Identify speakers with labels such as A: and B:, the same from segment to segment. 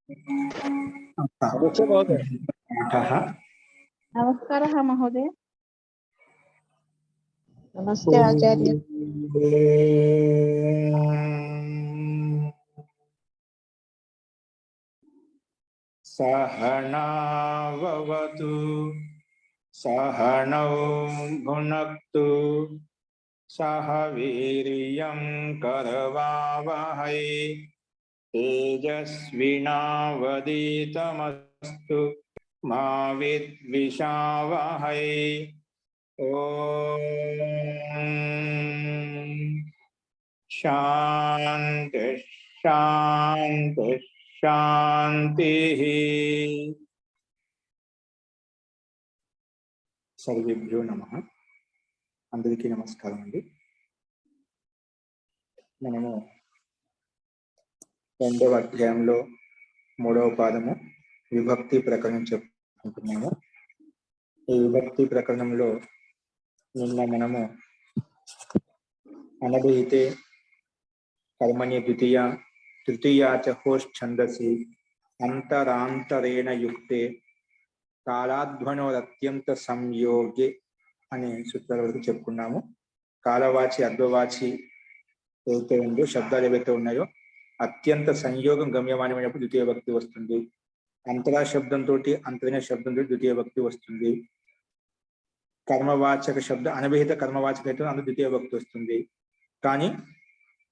A: नमस्ते महोदय।
B: नमस्कारः महोदय। नमस्ते आचार्य।
C: सहनावतु सहनौ भुनक्तु सह वीर्यं करवावहै तेजस्विनावधीतमस्तु मा विद्विषावहै। ओम शांति शांति शांति। सर्वेभ्यो नमः। अंदरिकी नमस्कारम अंडी। మనము రెండవ అధ్యాయంలో మూడవ పాదము విభక్తి ప్రకరణం చెప్పుకుంటున్నాము. ఈ విభక్తి ప్రకరణంలో నిన్న మనము అనభిహితే కర్మణి ద్వితీయ తృతీయా చ హోష్ ఛందసి అంతరాంతరేణ యుక్తే కాలాధ్వనోరత్యంత సంయోగే అనే సూత్రాల వరకు చెప్పుకున్నాము. కాలవాచి అద్వవాచి ఏవైతే ఉందో శబ్దాలు ఏవైతే ఉన్నాయో అత్యంత సంయోగం గమ్యమానమైనప్పుడు ద్వితీయ భక్తి వస్తుంది. అంతరా శబ్దంతో అంతరైన శబ్దంతో ద్వితీయ భక్తి వస్తుంది. కర్మవాచక శబ్ద అనభిహిత కర్మవాచక అయితే అందులో ద్వితీయ భక్తి వస్తుంది. కానీ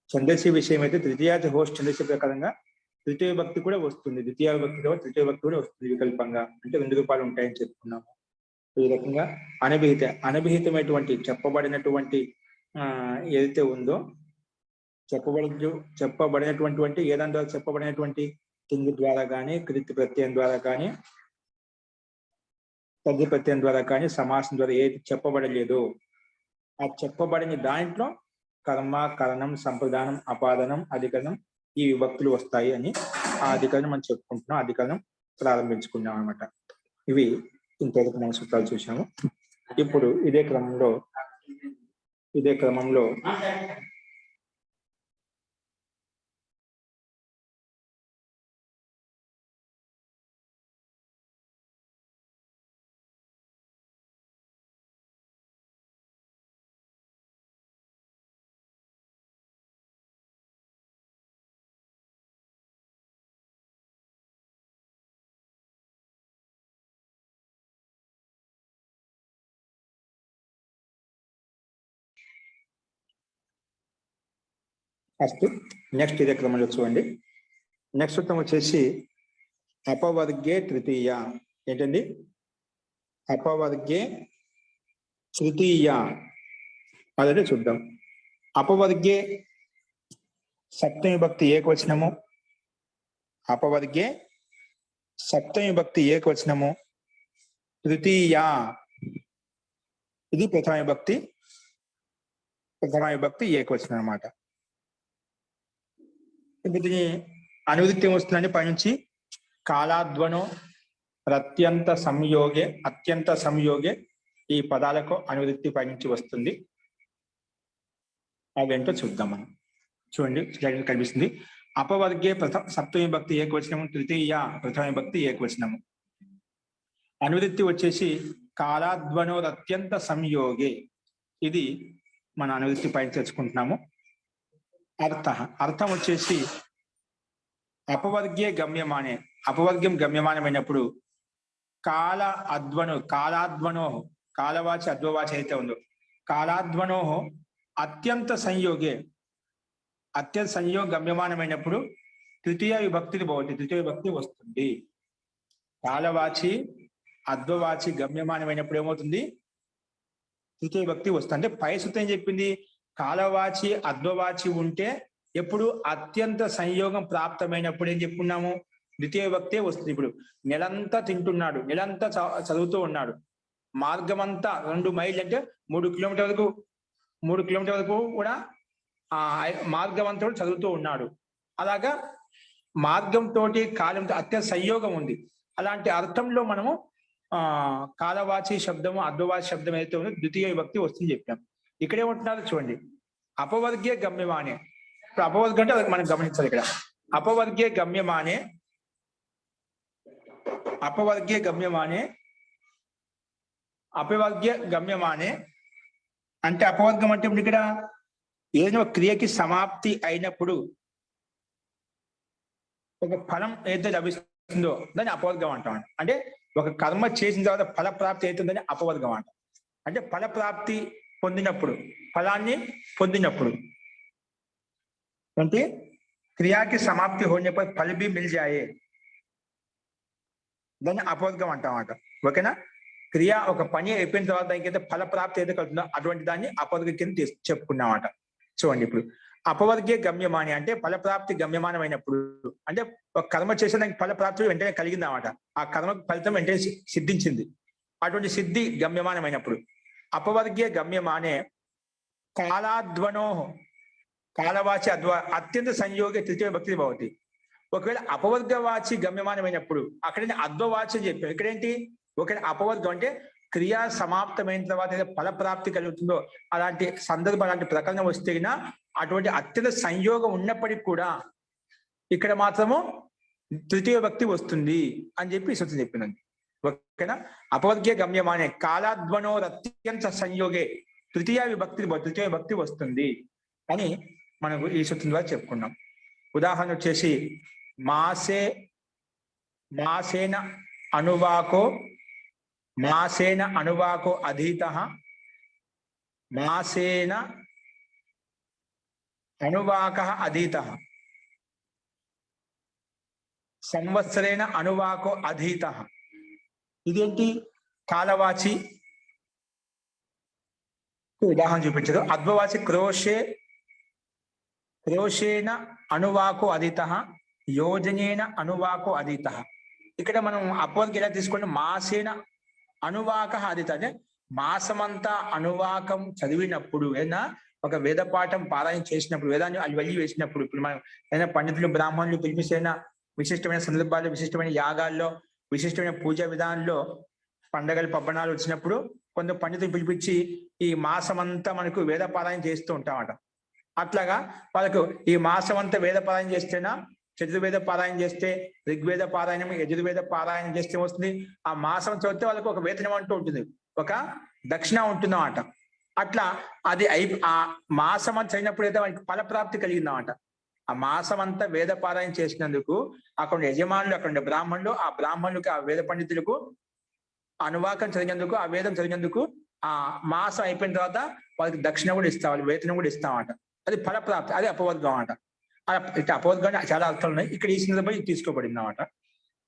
C: ఛందసి విషయం అయితే తృతీయ హోష్ ఛందసి ప్రకారంగా తృతీయ భక్తి కూడా వస్తుంది. ద్వితీయ భక్తి కాబట్టి తృతీయ భక్తి కూడా వస్తుంది వికల్పంగా. అంటే 2 రూపాయలు ఉంటాయని చెప్పుకున్నాము. ఈ రకంగా అనభిహితమైనటువంటి చెప్పబడినటువంటి ఏదైతే ఉందో చెప్పబడినటువంటి ఏదాని ద్వారా చెప్పబడినటువంటి తింగి ద్వారా కానీ కృతి ప్రత్యయం ద్వారా కానీ తగ్గి ప్రత్యయం ద్వారా కానీ సమాసం ద్వారా ఏది చెప్పబడలేదో ఆ చెప్పబడిన దాంట్లో కర్మ కరణం సంప్రదానం అపాదనం అధికరణం ఈ విభక్తులు వస్తాయి అని ఆ అధికరణం మనం చెప్పుకుంటున్నాం. అధికరణం ప్రారంభించుకున్నాం అనమాట. ఇవి ఇంతవరకు మనం సూత్రాలు చూసాము. ఇప్పుడు ఇదే క్రమంలో ఫస్ట్ నెక్స్ట్ ఇదే క్రమంలో చూడండి. నెక్స్ట్ సూత్రం వచ్చేసి అపవర్గే తృతీయ. ఏంటండి? అపవర్గే తృతీయ అదే చూద్దాం. అపవర్గే సప్తమి భక్తి ఏకవచనము, అపవర్గే సప్తమి భక్తి ఏకవచనము, తృతీయ ఇది ప్రథమ విభక్తి ఏకవచనం అన్నమాట. ఇప్పుడు దీని అనువృత్తి వస్తుందని పైనుంచి కాలాధ్వనో అత్యంత సంయోగే ఈ పదాలకు అనువృత్తి పైనుంచి వస్తుంది. అవేంటో చూద్దాం మనం. చూడండి స్లైడ్ కనిపిస్తుంది. అపవర్గే సప్తమి భక్తి ఏకవచనము, తృతీయ ప్రథమ విభక్తి ఏకవచనము. అనువృత్తి వచ్చేసి కాలాధ్వనో అత్యంత సంయోగే. ఇది మన అనువృత్తి పైన తెచ్చుకుంటున్నాము. అర్థం వచ్చేసి అపవర్గే గమ్యమానే. అపవర్గం గమ్యమానమైనప్పుడు కాలాధ్వనో కాలవాచి అద్వవాచి అయితే ఉందో కాలాధ్వనో అత్యంత సంయోగ గమ్యమానమైనప్పుడు తృతీయ విభక్తిని భవతి, తృతీయ విభక్తి వస్తుంది. కాలవాచి అద్వవాచి గమ్యమానమైనప్పుడు ఏమవుతుంది? తృతీయ విభక్తి వస్తుంది. అంటే పై సూత్రం చెప్పింది కాలవాచి అద్వవాచి ఉంటే ఎప్పుడు అత్యంత సంయోగం ప్రాప్తమైనప్పుడు ఏం చెప్పుకున్నాము? ద్వితీయ విభక్తే వస్తుంది. ఇప్పుడు నెలంతా తింటున్నాడు, నెలంతా చదువుతూ ఉన్నాడు. మార్గమంతా 2 మైళ్ళు అంటే 3 కిలోమీటర్ వరకు కూడా ఆ మార్గం అంతా చదువుతూ ఉన్నాడు. అలాగా మార్గంతో కాలంతో అత్యంత సంయోగం ఉంది. అలాంటి అర్థంలో మనము కాలవాచి శబ్దము అద్వవాచి శబ్దం అయితే ఉందో ద్వితీయ విభక్తి వస్తుంది చెప్పాం. ఇక్కడేమంటున్నారు చూడండి. అపవర్గే గమ్యమానే. ఇప్పుడు అపవర్గం అంటే మనం గమనించాలి. ఇక్కడ అపవర్గే గమ్యమానే అపవర్గ్య గమ్యమానే అపవర్గ్య గమ్యమానే అంటే అపవర్గం అంటే ఇప్పుడు ఇక్కడ ఏదైనా ఒక క్రియకి సమాప్తి అయినప్పుడు ఒక ఫలం ఏదైతే లభిస్తుందో దాన్ని అపవర్గం అంటాం. అంటే ఒక కర్మ చేసిన తర్వాత ఫల ప్రాప్తి అవుతుందని అపవర్గం అంటాం. అంటే ఫల ప్రాప్తి పొందినప్పుడు, ఫలాన్ని పొందినప్పుడు అంటే క్రియాకి సమాప్తి होने पर फल भी मिल जाए దాన్ని అపవర్గం అంటాం. ఓకేనా? క్రియ ఒక పని అయిపోయిన తర్వాత ఇంకైతే ఫల ప్రాప్తి ఏదైతే కలుగుతుందో అటువంటి దాన్ని అపవర్గం కింద చెప్పుకున్నామట. చూడండి, ఇప్పుడు అపవర్గ్య గమ్యమాని అంటే ఫలప్రాప్తి గమ్యమానమైనప్పుడు, అంటే ఒక కర్మ చేసిన దానికి ఫలప్రాప్తి వెంటనే కలిగిందన్నమాట. ఆ కర్మ ఫలితం వెంటనే సిద్ధించింది. అటువంటి సిద్ధి గమ్యమానమైనప్పుడు అపవర్గ్య గమ్యమానే కాలాధ్వనో కాలవాచి అత్యంత సంయోగ తృతీయ భక్తి భవతి. ఒకవేళ అపవర్గవాచి గమ్యమానమైనప్పుడు అక్కడ అద్వవాచి చెప్పారు. ఇక్కడేంటి? ఒకవేళ అపవర్గం అంటే క్రియా సమాప్తమైన తర్వాత ఏదో ఫలప్రాప్తి కలుగుతుందో అలాంటి సందర్భం, అలాంటి ప్రకరణం వస్తే అటువంటి అత్యంత సంయోగం ఉన్నప్పటికీ కూడా ఇక్కడ మాత్రము తృతీయ భక్తి వస్తుంది అని చెప్పి శృతి చెప్పినది. ఓకేనా? అపవర్గ్య గమ్యమానే కాలాధ్వనో అత్యంత సంయోగే తృతీయ భక్తి వస్తుంది అని మనకు ఈ శృతి ద్వారా చెప్పుకున్నాం. ఉదాహరణ వచ్చేసి మాసేన అనువాకో అధీతః మాసేన అనువాకః అధీతః సంవత్సరేణ అనువాకో అధీతః. ఇదేంటి? కాలవాచి ఉదాహరణ చూపించదు. అద్వవాచి క్రోషేణ అనువాకో అధీతః యోజనేన అనువాకో అధీతః. ఇక్కడ మనం అపవర్గం ఎలా తీసుకోండి? మాసేన అనువాక అధీత అంటే మాసమంతా అనువాకం చదివినప్పుడు, ఏదైనా ఒక వేద పాఠం పారాయణ చేసినప్పుడు, వేదాన్ని వెళ్ళి వేసినప్పుడు, ఇప్పుడు మనం ఏదైనా పండితులు బ్రాహ్మణులు పిలిపిస్తేనా విశిష్టమైన సందర్భాల్లో, విశిష్టమైన యాగాల్లో, విశిష్టమైన పూజా విధానంలో, పండగలు పబ్బనాలు వచ్చినప్పుడు కొంత పండితులు పిలిపించి ఈ మాసమంతా మనకు వేద పారాయణ చేస్తూ ఉంటామట. అట్లాగా వాళ్ళకు ఈ మాసమంతా వేద పారాయణ చేస్తేనా, చతుర్వేద పారాయణ చేస్తే, ఋగ్వేద పారాయణం, యజుర్వేద పారాయణం చేస్తే వస్తుంది. ఆ మాసం చదివితే వాళ్ళకి ఒక వేతనం అంటూ ఉంటుంది, ఒక దక్షిణ ఉంటుందన్నమాట. అట్లా అది ఆ మాసం అంతా చదివినప్పుడు అయితే వాళ్ళకి ఫలప్రాప్తి కలిగిందన్నమాట. ఆ మాసం అంతా వేద పారాయణ చేసినందుకు అక్కడ యజమానులు, అక్కడ బ్రాహ్మణులు, ఆ బ్రాహ్మణులకు, ఆ వేద పండితులకు అనువాకం చదివినందుకు, ఆ వేదం చదివినందుకు ఆ మాసం అయిపోయిన తర్వాత వాళ్ళకి దక్షిణ కూడా ఇస్తాం, వాళ్ళకి వేతనం కూడా ఇస్తామన్నమాట. అది ఫలప్రాప్తి, అది అపవర్గం అన్నమాట. అపవర్గాన్ని చాలా అర్థాలు ఉన్నాయి. ఇక్కడ ఈ సందర్భంలో ఇది తీసుకోబడింది అన్నమాట.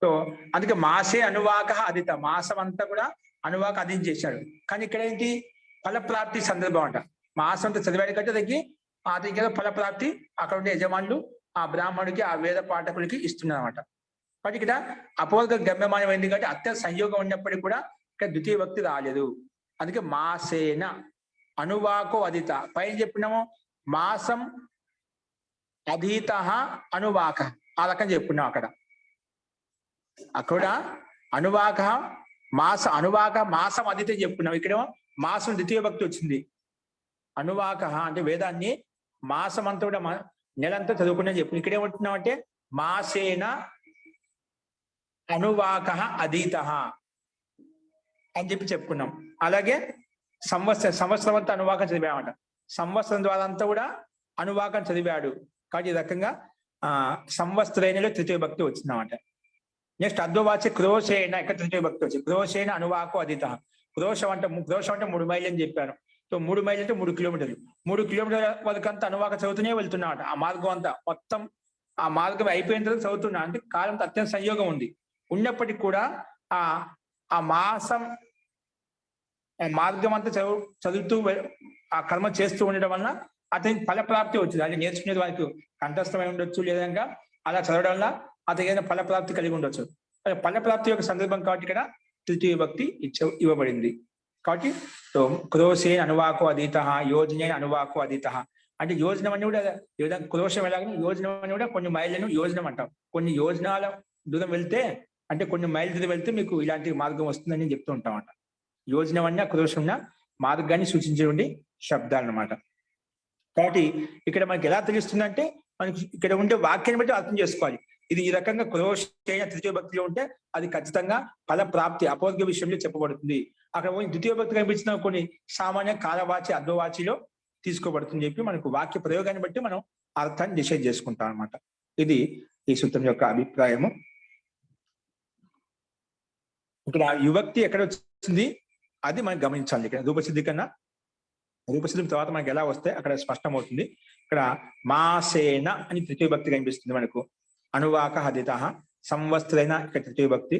C: సో అందుకే మాసే అనువాక అధిత, మాసం అంతా కూడా అనువాక అధీనం చేశాడు. కానీ ఇక్కడ ఏంటి? ఫలప్రాప్తి సందర్భం అంట. మాసం అంతా చదివాడు కంటే అతనికి ఏదో ఫలప్రాప్తి అక్కడ ఉండే యజమానులు ఆ బ్రాహ్మణుడికి, ఆ వేద పాఠకులకి ఇస్తున్నారు అన్నమాట. కాబట్టి ఇక్కడ అపవర్గ గమ్యమానమైంది కాబట్టి అత్యంత సంయోగం ఉన్నప్పటికీ కూడా ఇక్కడ ద్వితీయ భక్తి రాలేదు. అందుకే మాసేన అనువాకో అధిత. పైన చెప్పినాము మాసం అధీత అనువాక, ఆ రకం చెప్పుకున్నాం. అక్కడ అనువాక మాసం అధీత చెప్పుకున్నాం. ఇక్కడేమో మాసం ద్వితీయ భక్తి వచ్చింది. అనువాక అంటే వేదాన్ని మాసం అంతా కూడా నెలంతా చదువుకున్నా చెప్పు. ఇక్కడేమంటున్నాం అంటే మాసేన అనువాక అధీత అని చెప్పి చెప్పుకున్నాం. అలాగే సంవత్సరం అంతా అనువాకం చదివామట. సంవత్సరం ద్వారా అంతా కూడా అనువాకం చదివాడు కాబట్టి ఈ రకంగా సంవత్సరైనలో తృతీయ భక్తి వచ్చిందన్నమాట. నెక్స్ట్ అద్వవాచి క్రోషేణ, ఇక్కడ తృతీయ భక్తి వచ్చింది. క్రోషేణ అనువాకో అధిత. క్రోషం అంటే 3 మైళ్ళు అని చెప్పాను. సో 3 మైళ్ళు అంటే 3 కిలోమీటర్లు. 3 కిలోమీటర్ల వరకంతా అనువాక చదువుతూనే వెళ్తున్నాడు. ఆ మార్గం అంతా మొత్తం ఆ మార్గం అయిపోయిన తర్వాత చదువుతున్నా. అంటే కాలం అత్యంత సంయోగం ఉంది. ఉన్నప్పటికీ కూడా ఆ మాసం మార్గం అంతా చదువుతూ ఆ కర్మ చేస్తూ ఉండడం వలన అతనికి ఫలప్రాప్తి వచ్చింది. అది నేర్చుకునేది వారికి కంఠస్థమై ఉండొచ్చు, లేదా అలా చదవడం వల్ల అతనికి ఏదైనా ఫలప్రాప్తి కలిగి ఉండొచ్చు. ఫలప్రాప్తి యొక్క సందర్భం కాబట్టి ఇక్కడ తృతీయ భక్తి ఇవ్వబడింది. కాబట్టి క్రోశేన అనువాకో అధీత, యోజనే అనువాకో అధీత. అంటే యోజనం అని కూడా క్రోశం ఎలాగని యోజనం అని కూడా కొన్ని మైళ్ళను యోజనం అంటాం. కొన్ని యోజనాల దూరం వెళ్తే, అంటే కొన్ని మైళ్ళ దూరం వెళ్తే మీకు ఇలాంటి మార్గం వస్తుందని చెప్తూ ఉంటాం అన్నమాట. యోజనం అన్న క్రోశం ఉన్న మార్గాన్ని సూచించేటువంటి శబ్దాలు అన్నమాట. కాబట్టి ఇక్కడ మనకి ఎలా తెలుస్తుందంటే మనకి ఇక్కడ ఉండే వాక్యాన్ని బట్టి అర్థం చేసుకోవాలి. ఇది ఈ రకంగా క్రోషేణ తృతీయ భక్తిలో ఉంటే అది ఖచ్చితంగా ఫల ప్రాప్తి అపవర్గ విషయంలో చెప్పబడుతుంది. అక్కడ ద్వితీయ భక్తి కనిపించిన కొన్ని సామాన్య కాలవాచి అద్వవాచిలో తీసుకోబడుతుంది చెప్పి మనకు వాక్య ప్రయోగాన్ని బట్టి మనం అర్థాన్ని డిసైడ్ చేసుకుంటాం అనమాట. ఇది ఈ సూత్రం యొక్క అభిప్రాయము. ఇక్కడ యువక్తి ఎక్కడ వచ్చింది అది మనం గమనించాలి. ఇక్కడ రూపసిద్ధి కన్నా రూపసిద్ధి తర్వాత మనకి ఎలా వస్తే అక్కడ స్పష్టమవుతుంది. ఇక్కడ మాసేన అని తృతీయ భక్తి కనిపిస్తుంది మనకు. అనువాక హదిత సంవత్సరైన ఇక్కడ తృతీయ భక్తి,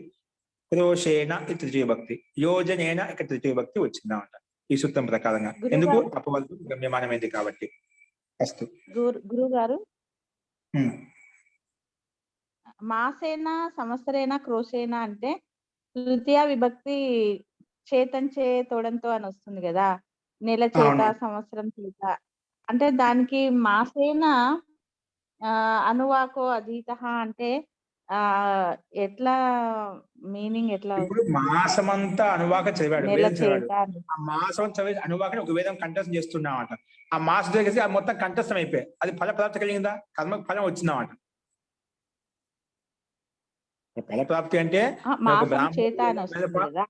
C: క్రోషేణ ఈ తృతీయ భక్తి, యోజనేన ఇక్కడ తృతీయ భక్తి వచ్చిందన్నమాట ఈ సూత్రం ప్రకారంగా. ఎందుకు అపవర్గం గమ్యమానమైంది కాబట్టి. అస్తు
B: గురువు గారు, మాసేన సంవత్సరేన క్రోషేన అంటే తృతీయ విభక్తి చేతంచే తోడంతో అని వస్తుంది కదా, నెల చేత సంవత్సరం చేత. అంటే దానికి మాసేన అనువాకో అధీత అంటే ఎట్లా మీనింగ్ ఎట్లా?
C: ఇప్పుడు మాసమంతా అనువాక చదివాడు, ఆ మాసం చదివి అనువాకని ఒక వేదం కంఠస్థం చేస్తున్నామాట. ఆ మాసం దగ్గర అది మొత్తం కంఠస్థం అయిపోయి అది ఫల ప్రాప్తి కలిగిందా, కర్మ ఫలం వచ్చిందన్నమాట. ఫల ప్రాప్తి అంటే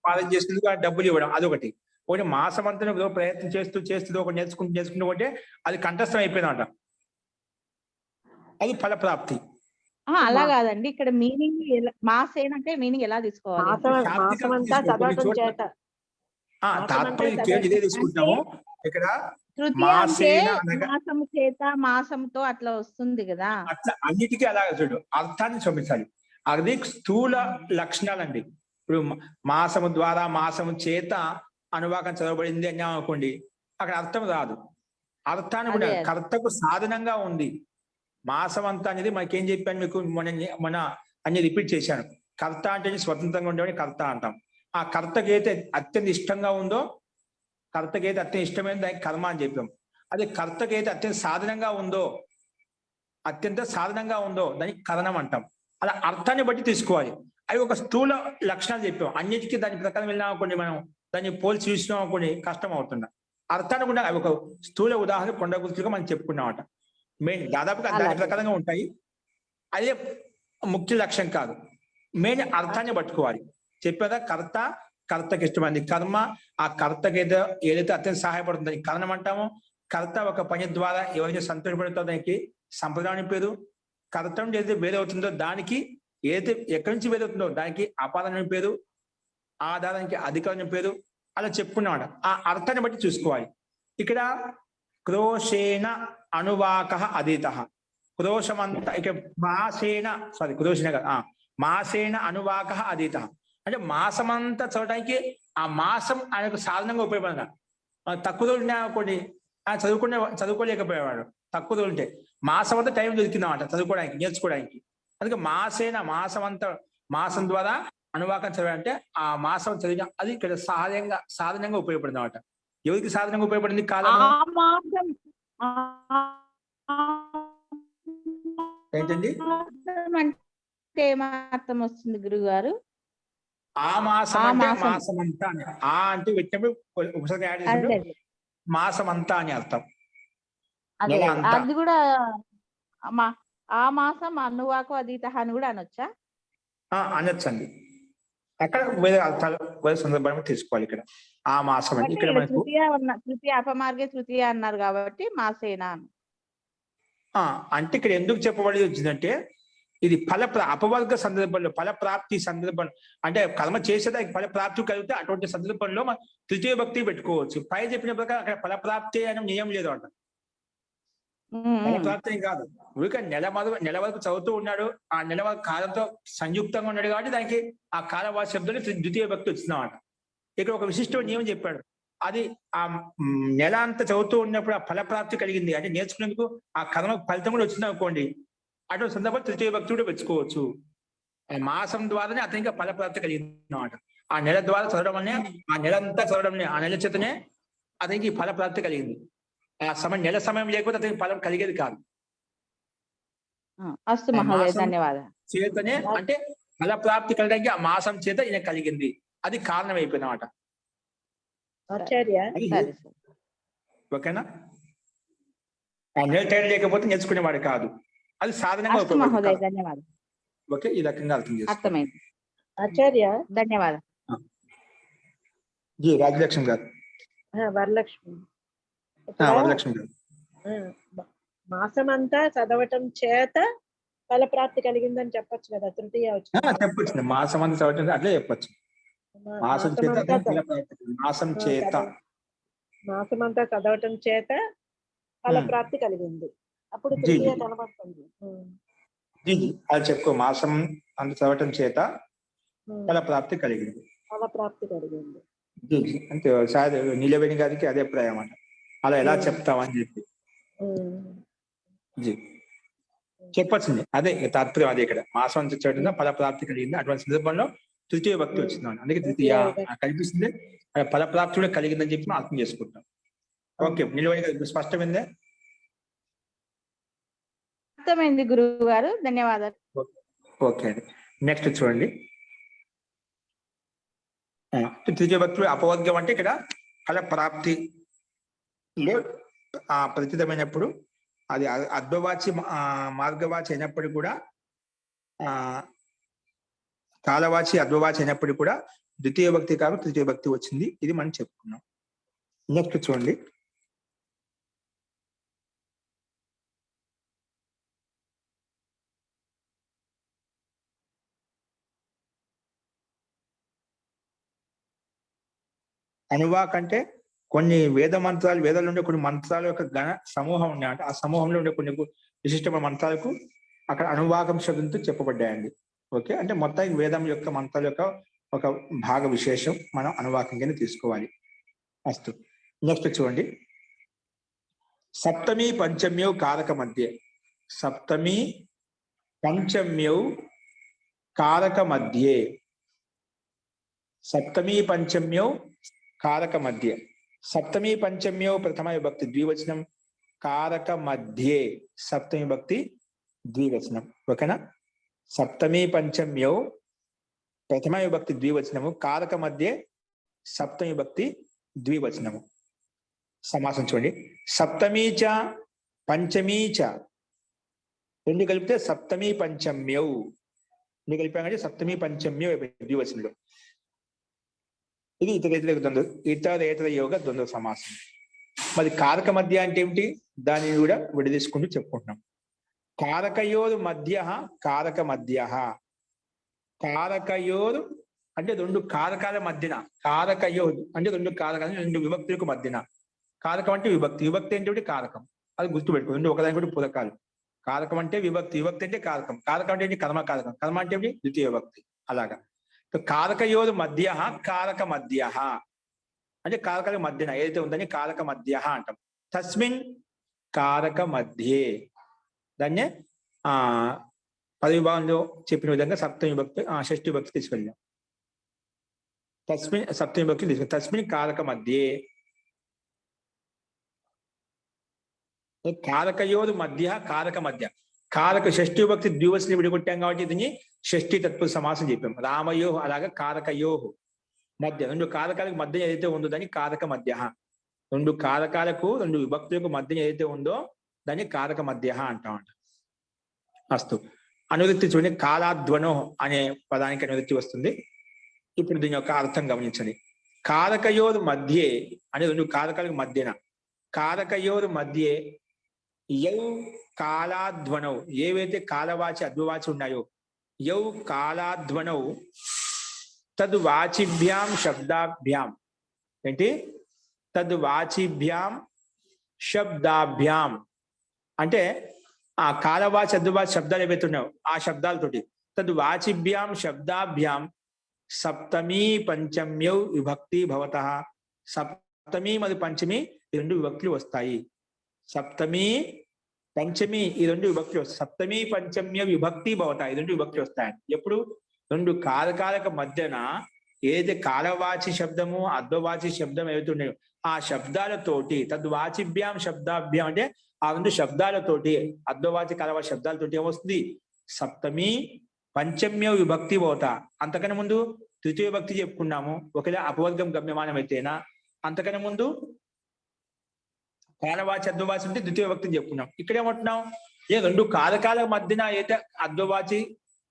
C: పాలన చేసేందుకు డబ్బులు ఇవ్వడం అదొకటి. ఒకటి మాసమంతా ప్రయత్నం చేస్తూ ఒకటి నేర్చుకుంటూ ఉంటే అది కంఠస్థం అయిపోయిందన్నమాట, అది ఫల ప్రాప్తి.
B: అలా కాదండి, ఇక్కడ మీనింగ్ మాసేన అంటే మీనింగ్ ఎలా తీసుకోవాలి?
C: ఇదే తీసుకుంటాము ఇక్కడ.
B: మాసము చేత మాసంతో అట్లా వస్తుంది కదా,
C: అట్లా అన్నిటికీ అలాగే చూడు అర్థాన్ని చూపించాలి. అది స్థూల లక్షణాలండి. ఇప్పుడు మాసము ద్వారా మాసము చేత అనువాకం చదవబడింది అని అనుకోండి, అక్కడ అర్థం రాదు. అర్థాన్ని కూడా కర్తకు సాధనంగా ఉంది. మాసం అంతా అనేది మనకేం చెప్పాను మీకు మన అన్ని రిపీట్ చేశాను. కర్త అంటే స్వతంత్రంగా ఉండేవాడిని కర్త అంటాం. ఆ కర్తకైతే అత్యంత ఇష్టంగా ఉందో, కర్తకైతే అత్యంత ఇష్టమైంది దానికి కర్మ అని చెప్పాం. అదే కర్తకైతే అత్యంత సాధనంగా ఉందో దానికి కరణం అంటాం. అలా అర్థాన్ని బట్టి తీసుకోవాలి. అవి ఒక స్థూల లక్షణాలు చెప్పాం. అన్నిటికీ దాని ప్రకారం వెళ్ళినా అనుకోండి, మనం దాన్ని పోల్చి చూసినాం అనుకోండి కష్టం అవుతుంది. అర్థాన్ని కూడా అవి ఒక స్థూల ఉదాహరణ కొండ గుర్తులుగా మనం చెప్పుకున్నామట. మెయిన్ దాదాపుగా దాని ప్రకారంగా ఉంటాయి. అదే ముఖ్య లక్ష్యం కాదు, మెయిన్ అర్థాన్ని పట్టుకోవాలి. చెప్పేదా కర్తకి ఇష్టమైంది కర్మ, ఆ కర్తకి ఏదైతే అత్యంత సహాయపడుతుంది దానికి కరణం అంటామో. కర్త ఒక పని ద్వారా ఎవరైతే సంతోషపడుతుందో దానికి సంప్రదాయం పేరు. కర్తం ఏదైతే వేరవుతుందో దానికి ఏదైతే ఎక్కడి నుంచి వేరవుతుందో దానికి అపాదానం పేరు, ఆధారానికి అధికారం పేరు. అలా చెప్పుకున్నాడు. ఆ అర్థాన్ని బట్టి చూసుకోవాలి. ఇక్కడ క్రోషేణ అనువాక అధీత, క్రోశమంతా ఇక్కడ మాసేన అనువాక అధీత అంటే మాసమంతా చదవడానికి ఆ మాసం ఆయనకు సాధనంగా ఉపయోగపడ. తక్కువ రోజులు అనుకోండి చదువుకోలేకపోయేవాడు. తక్కువ రోజులు ఉంటే మాసం అంతా టైం దొరికిందన్నమాట చదువుకోవడానికి, నేర్చుకోవడానికి. అందుకే మాసం ద్వారా అనువాకం చదవాలంటే ఆ మాసం చదివిన అది ఇక్కడ సాధనంగా ఉపయోగపడింది అన్నమాట. ఎవరికి సాధనంగా ఉపయోగపడింది? కాలం. ఏంటండి
B: ఏమాత్రం వస్తుంది గురువు గారు?
C: ఆ మాసం అంటే మాసం అంతా అని. ఆ అంటే పెట్టినప్పుడు ఒకసారి యాడ్ చేసినప్పుడు మాసం అంతా అని అర్థం.
B: అది కూడా ఆ మాసం అనువాకు అధీత అని కూడా అనొచ్చా?
C: అనొచ్చండి. అక్కడ వేరే అర్థాలు వేరే సందర్భంగా తీసుకోవాలి. ఇక్కడ ఆ మాసం అంటే ఇక్కడ మనకు
B: తృతీయ అపమార్గే తృతీయ అన్నారు కాబట్టి మాసేనా
C: అంటే ఇక్కడ ఎందుకు చెప్పబడి వచ్చిందంటే ఇది అపవర్గ సందర్భంలో ఫల ప్రాప్తి సందర్భం అంటే కర్మ చేసేదానికి ఫల ప్రాప్తి కలిగితే అటువంటి సందర్భంలో మనం తృతీయ భక్తి పెట్టుకోవచ్చు. పై చెప్పిన ప్రకారం అక్కడ ఫల ప్రాప్తి అనే నియమం లేదు అంట. ఫల ప్రాప్తి కాదు, ఊరిక నెల వరకు చదువుతూ ఉన్నాడు, ఆ నెల వరకు కాలంతో సంయుక్తంగా ఉన్నాడు కాబట్టి దానికి ఆ కాలవాస శబ్దంలో ద్వితీయ భక్తి వచ్చిందన్నమాట. ఇక్కడ ఒక విశిష్టమైన నియమం చెప్పాడు. అది ఆ నెల అంతా చదువుతూ ఉన్నప్పుడు ఆ ఫల ప్రాప్తి కలిగింది అంటే నేర్చుకునేందుకు ఆ కర్మ ఫలితం కూడా వచ్చింది అనుకోండి, అటువంటి సందర్భంలో తృతీయ భక్తి కూడా పెంచుకోవచ్చు. ఆ మాసం ద్వారానే అతనికి ఫల ప్రాప్తి కలిగింది అన్నమాట. ఆ నెల ద్వారా చదవడం వల్లనే, ఆ నెల అంతా చదవడం, ఆ నెల చేతనే అతనికి ఫల ప్రాప్తి కలిగింది. ఆ నెల సమయం లేకపోతే అతనికి ఫలం కలిగేది కాదు.
B: ధన్యవాదాలు.
C: చేతనే అంటే ఫల ప్రాప్తి కలగడానికి ఆ మాసం చేత ఈయన కలిగింది, అది కారణం అయిపోయింది అన్నమాట. ఓకేనా? ఆ నెల టైం లేకపోతే నేర్చుకునేవాడు కాదు, అది సాధనంగా ఉపయోగపడుతుంది. ఓకే, ఈ రకంగా అర్థం చేసుకోండి.
B: అర్థమైంది.
A: ఆచార్య
B: ధన్యవాదాలు.
C: జీ రాజలక్ష్మి గారు.
A: వరలక్ష్మి
C: వరలక్ష్మి గారు.
A: మాసమంతా చదవటం చేత ఫలప్రాప్తి కలిగిందని చెప్పొచ్చు కదా, తృతీయ వచ్చింది.
C: చెప్పొచ్చు, మాసం అంతా చదవటం అట్లే చెప్పొచ్చు. మాసం చేత మాసం చేత
A: మాసమంతా చదవటం చేత ఫలప్రాప్తి కలిగింది, అప్పుడు తృతీయ కనబడుతుంది.
C: జీ అది చెప్పుకో, మాసం అంత చదవటం చేత ఫలప్రాప్తి కలిగింది.
A: ఫలప్రాప్తి కలిగింది
C: అంటే సార్ నీలవేణి గారికి అదే అభిప్రాయం అన్నమాట. అలా ఎలా చెప్తామని చెప్పి జీ చెప్పొచ్చింది. అదే తాత్పర్యం అదే. ఇక్కడ మాసం చదవటం ఫలప్రాప్తి కలిగింది, అటువంటి సందర్భంలో తృతీయ భక్తి వచ్చింది. అందుకే తృతీయ కల్పిస్తుంది, ఫలప్రాప్తి కూడా కలిగిందని చెప్పి మనం అర్థం చేసుకుంటాం. ఓకే, నీలవేణి గారు స్పష్టమైందే?
B: అర్థమైంది గురువు గారు, ధన్యవాదాలు.
C: ఓకే అండి, నెక్స్ట్ చూడండి. తృతీయ భక్తులు అపవర్గం అంటే ఇక్కడ ఫల ప్రాప్తిలో ప్రతితమైనప్పుడు అది అద్వవాచి మార్గవాచి అయినప్పటికీ కూడా కాలవాచి అద్వవాచి అయినప్పటికీ కూడా ద్వితీయ భక్తి కాదు తృతీయ భక్తి వచ్చింది. ఇది మనం చెప్పుకున్నాం. నెక్స్ట్ చూడండి. అనువాక్ అంటే కొన్ని వేద మంత్రాలు, వేదాలు ఉండే కొన్ని మంత్రాల యొక్క గణ సమూహం ఉన్నాయంట. ఆ సమూహంలో ఉండే కొన్ని విశిష్టమైన మంత్రాలకు అక్కడ అనువాకం శబ్దంతో చెప్పబడ్డాయండి. ఓకే, అంటే మొత్తం వేదం యొక్క మంత్రాల యొక్క ఒక భాగ విశేషం మనం అనువాకంగానే తీసుకోవాలి. అస్తు, నెక్స్ట్ చూడండి. సప్తమి పంచమ్యౌ కారక మధ్య. సప్తమి పంచమ్యౌ కారక మధ్యే. సప్తమి పంచమ్యౌ కారక మధ్య. సప్తమి పంచమ్యో ప్రథమ విభక్తి ద్వివచనం, కారక మధ్యే సప్తమి భక్తి ద్వివచనం. ఓకేనా? సప్తమి పంచమ్యో ప్రథమ విభక్తి ద్వివచనము, కారక మధ్యే సప్తమి భక్తి ద్వివచనము. సమాసం చూడండి. సప్తమీ చ పంచమీ చ రెండు కలిపితే సప్తమి పంచమ్యౌ. రెండు కలిపామంటే సప్తమి పంచమ్యో ద్వివచనంలో. ఇది ఇతరేతర యోగ ద్వంద్వ సమాసం. మరి కారక మధ్య అంటే ఏమిటి? దానిని కూడా విడదీసుకుంటూ చెప్పుకుంటున్నాం. కారకయోరు మధ్య, కారక మధ్య. కారకయోరు అంటే రెండు కారకాల మధ్యన, కారకయోరు అంటే రెండు కారకాల రెండు విభక్తులకు మధ్యన. కారకం అంటే విభక్తి, విభక్తి అంటే కారకం. అది గుర్తుపెట్టుకో, రెండు ఒకదాని కూడా పూరకాలు. కారకం అంటే విభక్తి, విభక్తి అంటే కారకం, కారకం అంటే కర్మకారకం, కర్మ అంటే ద్వితీయ విభక్తి. అలాగా కారకయోరు మధ్య, కారక మధ్య అంటే కారకాల మధ్యన ఏదైతే ఉందని కారక మధ్య అంటాం. తస్మిన్ కారక మధ్యే దాన్నే పదవిభాగంలో చెప్పిన విధంగా సప్తమి విభక్తి షష్ఠి విభక్తి తీసుకెళ్ళాం. తస్మిన్ సప్తమి విభక్తి తీసుకెళ్ళాం. తస్మిన్ కారక మధ్యే. కారకయోరు మధ్య, కారక మధ్య. కారక షష్ఠి విభక్తి ద్వివచనం విడిగొట్టాం కాబట్టి దీన్ని షష్ఠి తత్పురుష సమాసం చెప్పాం. రామయో అలాగా కారకయో మధ్య, రెండు కారకాలకు మధ్య ఏదైతే ఉందో దాన్ని కారక మధ్య. రెండు కారకాలకు రెండు విభక్తులకు మధ్య ఏదైతే ఉందో దాన్ని కారక మధ్య అంటామంట. అస్తు, అనువృత్తి చూడండి. కాలాధ్వనో అనే పదానికి అనువృత్తి వస్తుంది. ఇప్పుడు దీని యొక్క అర్థం గమనించండి. కారకయోరు మధ్యే అనే రెండు కారకాలకు మధ్యన, కారకయోరు మధ్యే యౌ కాలాధ్వనౌ ఏవైతే కాలవాచి అద్వవాచి ఉన్నాయో, యౌ కాలాధ్వనౌ తద్ వాచిభ్యాం శబ్దాభ్యాం. ఏంటి? తద్ వాచిభ్యాం శబ్దాభ్యాం అంటే ఆ కాలవాచి అద్వవాచి శబ్దాలు ఏవైతే ఉన్నాయో ఆ శబ్దాలతోటి తద్ వాచిభ్యాం శబ్దాభ్యాం సప్తమీ పంచమ్యౌ విభక్తి భవతః. సప్తమి మరియు పంచమి ఈ రెండు విభక్తులు వస్తాయి. సప్తమి పంచమి ఈ రెండు విభక్తులు వస్తాయి. సప్తమి పంచమ్య విభక్తి భవతాయి ఈ రెండు విభక్తులు వస్తాయి. ఎప్పుడు? రెండు కారకాలకు మధ్యన ఏదైతే కాలవాచి శబ్దము అద్వవాచి శబ్దం ఏవైతే ఉన్నాయో ఆ శబ్దాలతోటి తద్వాచిభ్యాం శబ్దాభ్యాం అంటే ఆ రెండు శబ్దాలతోటి అద్వవాచి కాలవాచి శబ్దాలతోటి ఏమొస్తుంది? సప్తమి పంచమ్య విభక్తి భవత. అంతకన్నా ముందు తృతీయ విభక్తి చెప్పుకున్నాము, ఒకవేళ అపవర్గం గమ్యమానం అయితేనా. అంతకన్నా ముందు కాలవాచి అద్వవాచి అంటే ద్వితీయ విభక్తిని చెప్పుకున్నాం. ఇక్కడ ఏమంటున్నాం? ఏ రెండు కారకాల మధ్యన అయితే అద్వవాచి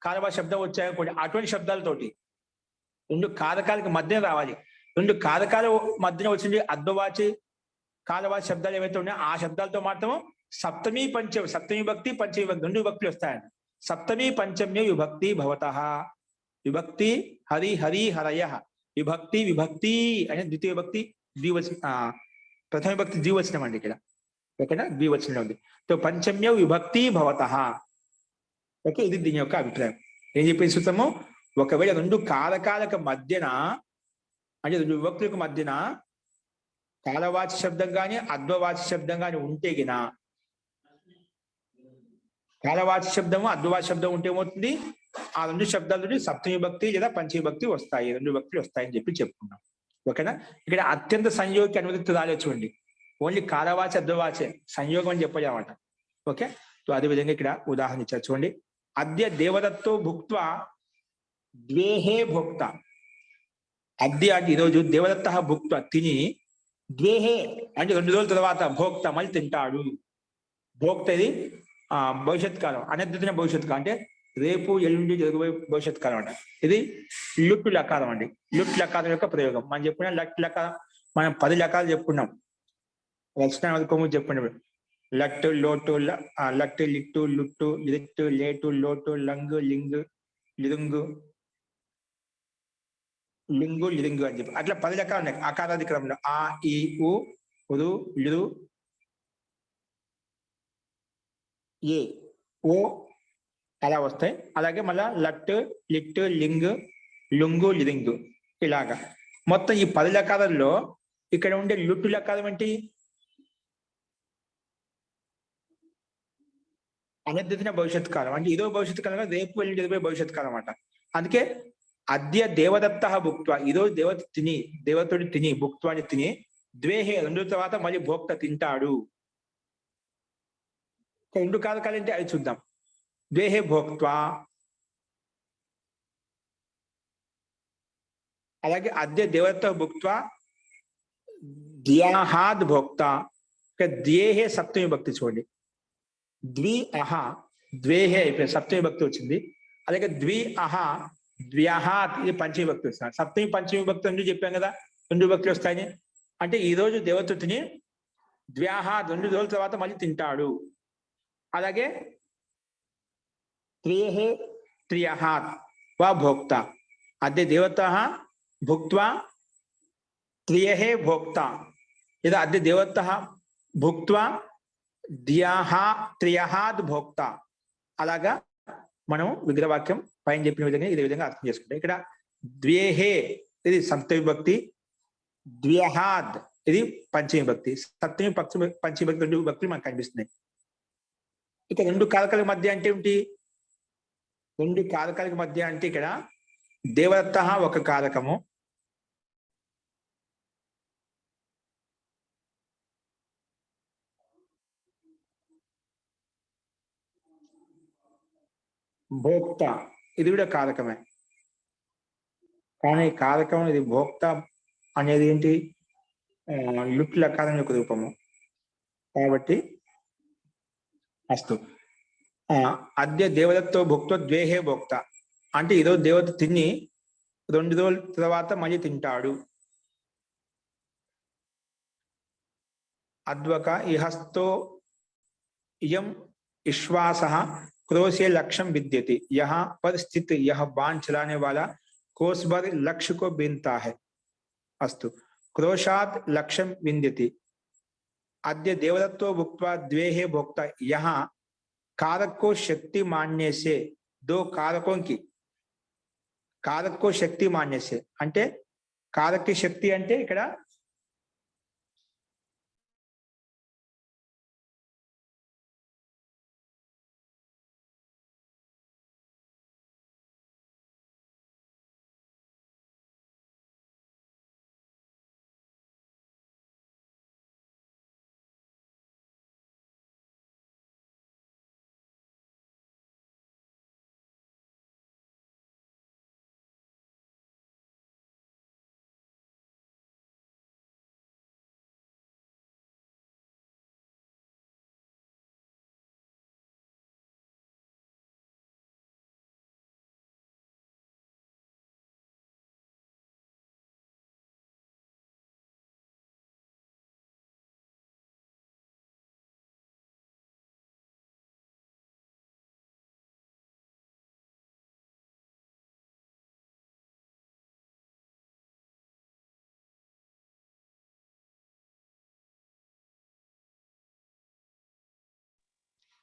C: కారవాచి శబ్దం వచ్చాయనుకోండి, అటువంటి శబ్దాలతోటి రెండు కారకాలకి మధ్య రావాలి. రెండు కారకాల మధ్యన వచ్చింది అద్వవాచి కారవాచి శబ్దాలు ఏవైతే ఉన్నాయో ఆ శబ్దాలతో మాత్రం సప్తమి పంచమి, సప్తమి భక్తి పంచమి భక్తి రెండు విభక్తులు వస్తాయండి. సప్తమి పంచమ్య విభక్తి భవతః, విభక్తి హరి హరి హరయ, విభక్తి విభక్తి అనే ద్వితీయ భక్తి ప్రథమ విభక్తి ద్వివచనం అండి. ఇక్కడ ద్వివచనం ఉంది. సో పంచమ్య విభక్తి భవతః. ఓకే, ఇది దీని యొక్క అభిప్రాయం. ఏం చెప్పేసి సూత్రము, ఒకవేళ రెండు కారకాలకు మధ్యన అంటే రెండు విభక్తులకు మధ్యన కాలవాచి శబ్దం కానీ అద్వవాచి శబ్దం కానీ ఉంటే గిన, కాలవాచి శబ్దము అద్వవాచి శబ్దం ఉంటే ఏమవుతుంది, ఆ రెండు శబ్దాల నుండి సప్తమి భక్తి లేదా పంచమి భక్తి వస్తాయి, రెండు భక్తులు వస్తాయని చెప్పి చెప్పుకున్నాం. ఓకేనా. ఇక్కడ అత్యంత సంయోగి అనుమతి రాలేదు చూడండి, ఓన్లీ కాలవాచి అద్వవాచే, సంయోగం అని చెప్పలేమాట. ఓకే, సో అదేవిధంగా ఇక్కడ ఉదాహరణ ఇచ్చారు చూడండి. అద్య దేవదత్తో భుక్త్వా ద్వేహే భోక్త. అద్య అంటే ఈరోజు దేవదత్త భుక్త్వ తిని, ద్వేహే అంటే 2 రోజుల తర్వాత భోక్త మళ్ళీ తింటాడు. భోక్త ఇది భవిష్యత్ కాలం, అనద్యతన భవిష్యత్ కాలం అంటే రేపు ఎల్లుండి జరగబోయే భవిష్యత్ కాలం అంట. ఇది లుట్టు లకారం అండి. లుట్ లకారం యొక్క ప్రయోగం మనం చెప్పుకున్నాం. లట్ లకారం మనం 10 లకాలు చెప్పుకున్నాం. రచన చెప్పుకున్నాం. లట్టు లోటు లట్టు లిట్టు లుట్టు లిట్టు లేటు లోటు లంగు లింగు లిరుంగు లింగు లిరింగు అని చెప్పి అట్లా 10 రకాలు ఉన్నాయి ఆకారాధిక్రమంలో. ఆ ఈ ఉ ఉరు లిరు ఏ ఓ అలా వస్తాయి. అలాగే మళ్ళా లట్టు లిట్టు లింగు లుంగు లిరింగు ఇలాగా మొత్తం ఈ 10 రకాలలో ఇక్కడ ఉండే లుట్టు లకారం ఏంటి, అనద్యతన భవిష్యత్ కాలం అంటే ఇదో భవిష్యత్ కాలం, రేపు వెళ్ళి జరిగే భవిష్యత్ కాలం అన్నమాట. అందుకే అద్య దేవదత్త భుక్త్వ, ఈరోజు దేవతడు తిని భుక్త్వాన్ని తిని, ద్వేహే 2 తర్వాత మళ్ళీ భోక్త తింటాడు. 2 కారకాలు ఏంటి అది చూద్దాం. ద్వేహే భోక్త్వ, అలాగే అద్య దేవదత్త భుక్త్వ ద్యాహాద్ భోక్త. ద్వేహే సప్తమి భక్తి చూడండి, ద్వి అహ ద్వేహే అయిపోయింది, సప్తమి భక్తి వచ్చింది. అలాగే ద్వి అహ ద్వ్యాహాత్ ఇది పంచమి భక్తి వస్తుంది. సప్తమి పంచమి భక్తి ఎందుకు చెప్పాం కదా, 2 భక్తులు వస్తాయని. అంటే ఈ రోజు దేవతని ద్వ్యాహాత్ 2 రోజుల తర్వాత మళ్ళీ తింటాడు. అలాగే త్రియేహే త్రియహాత్ వా భోక్త, అదే దేవత భుక్త్వా త్రియేహే భోక్త, లేదా అదే దేవత భుక్త్వా త్రియహాద్ భోక్త. అలాగా మనం విగ్రహవాక్యం పైన చెప్పిన విధంగా ఇదే విధంగా అర్థం చేసుకుంటాం. ఇక్కడ ద్వేహే ఇది సప్తమి విభక్తి, ద్వ్యహాద్ ఇది పంచమి విభక్తి. సప్తమి పంచమి విభక్తి 2 విభక్తులు మనకు కనిపిస్తున్నాయి. ఇక 2 కారకాల మధ్య అంటే ఏమిటి, 2 కారకాల మధ్య అంటే ఇక్కడ దేవదత్త ఒక కారకము, భోక్త ఇది కూడా కారకమే. కానీ కారకం ఇది భోక్త అనేది ఏంటి, లుట్ లకారం యొక్క రూపము. కాబట్టి అస్తు అద్య దేవదత్తో భుక్తో ద్వేహే భోక్త అంటే ఈరోజు దేవత తిని 2 రోజుల తర్వాత మళ్ళీ తింటాడు. అద్వక ఇహస్తో इयम विश्वास क्रोश लक्ष्य विद्यते, यहाँ पर स्थित यह बाण चलाने वाला कोस भर लक्ष्य को बीनता है। अस्तु क्रोशात लक्ष्य विद्यते। अद्य देवदत्तो भुक्त्वा द्वेहे भोक्ता, यहाँ कारक को शक्ति मानने से, 2 कारकों की कारक को शक्ति मानने से अंटे कारक की शक्ति अंटे इकड़ा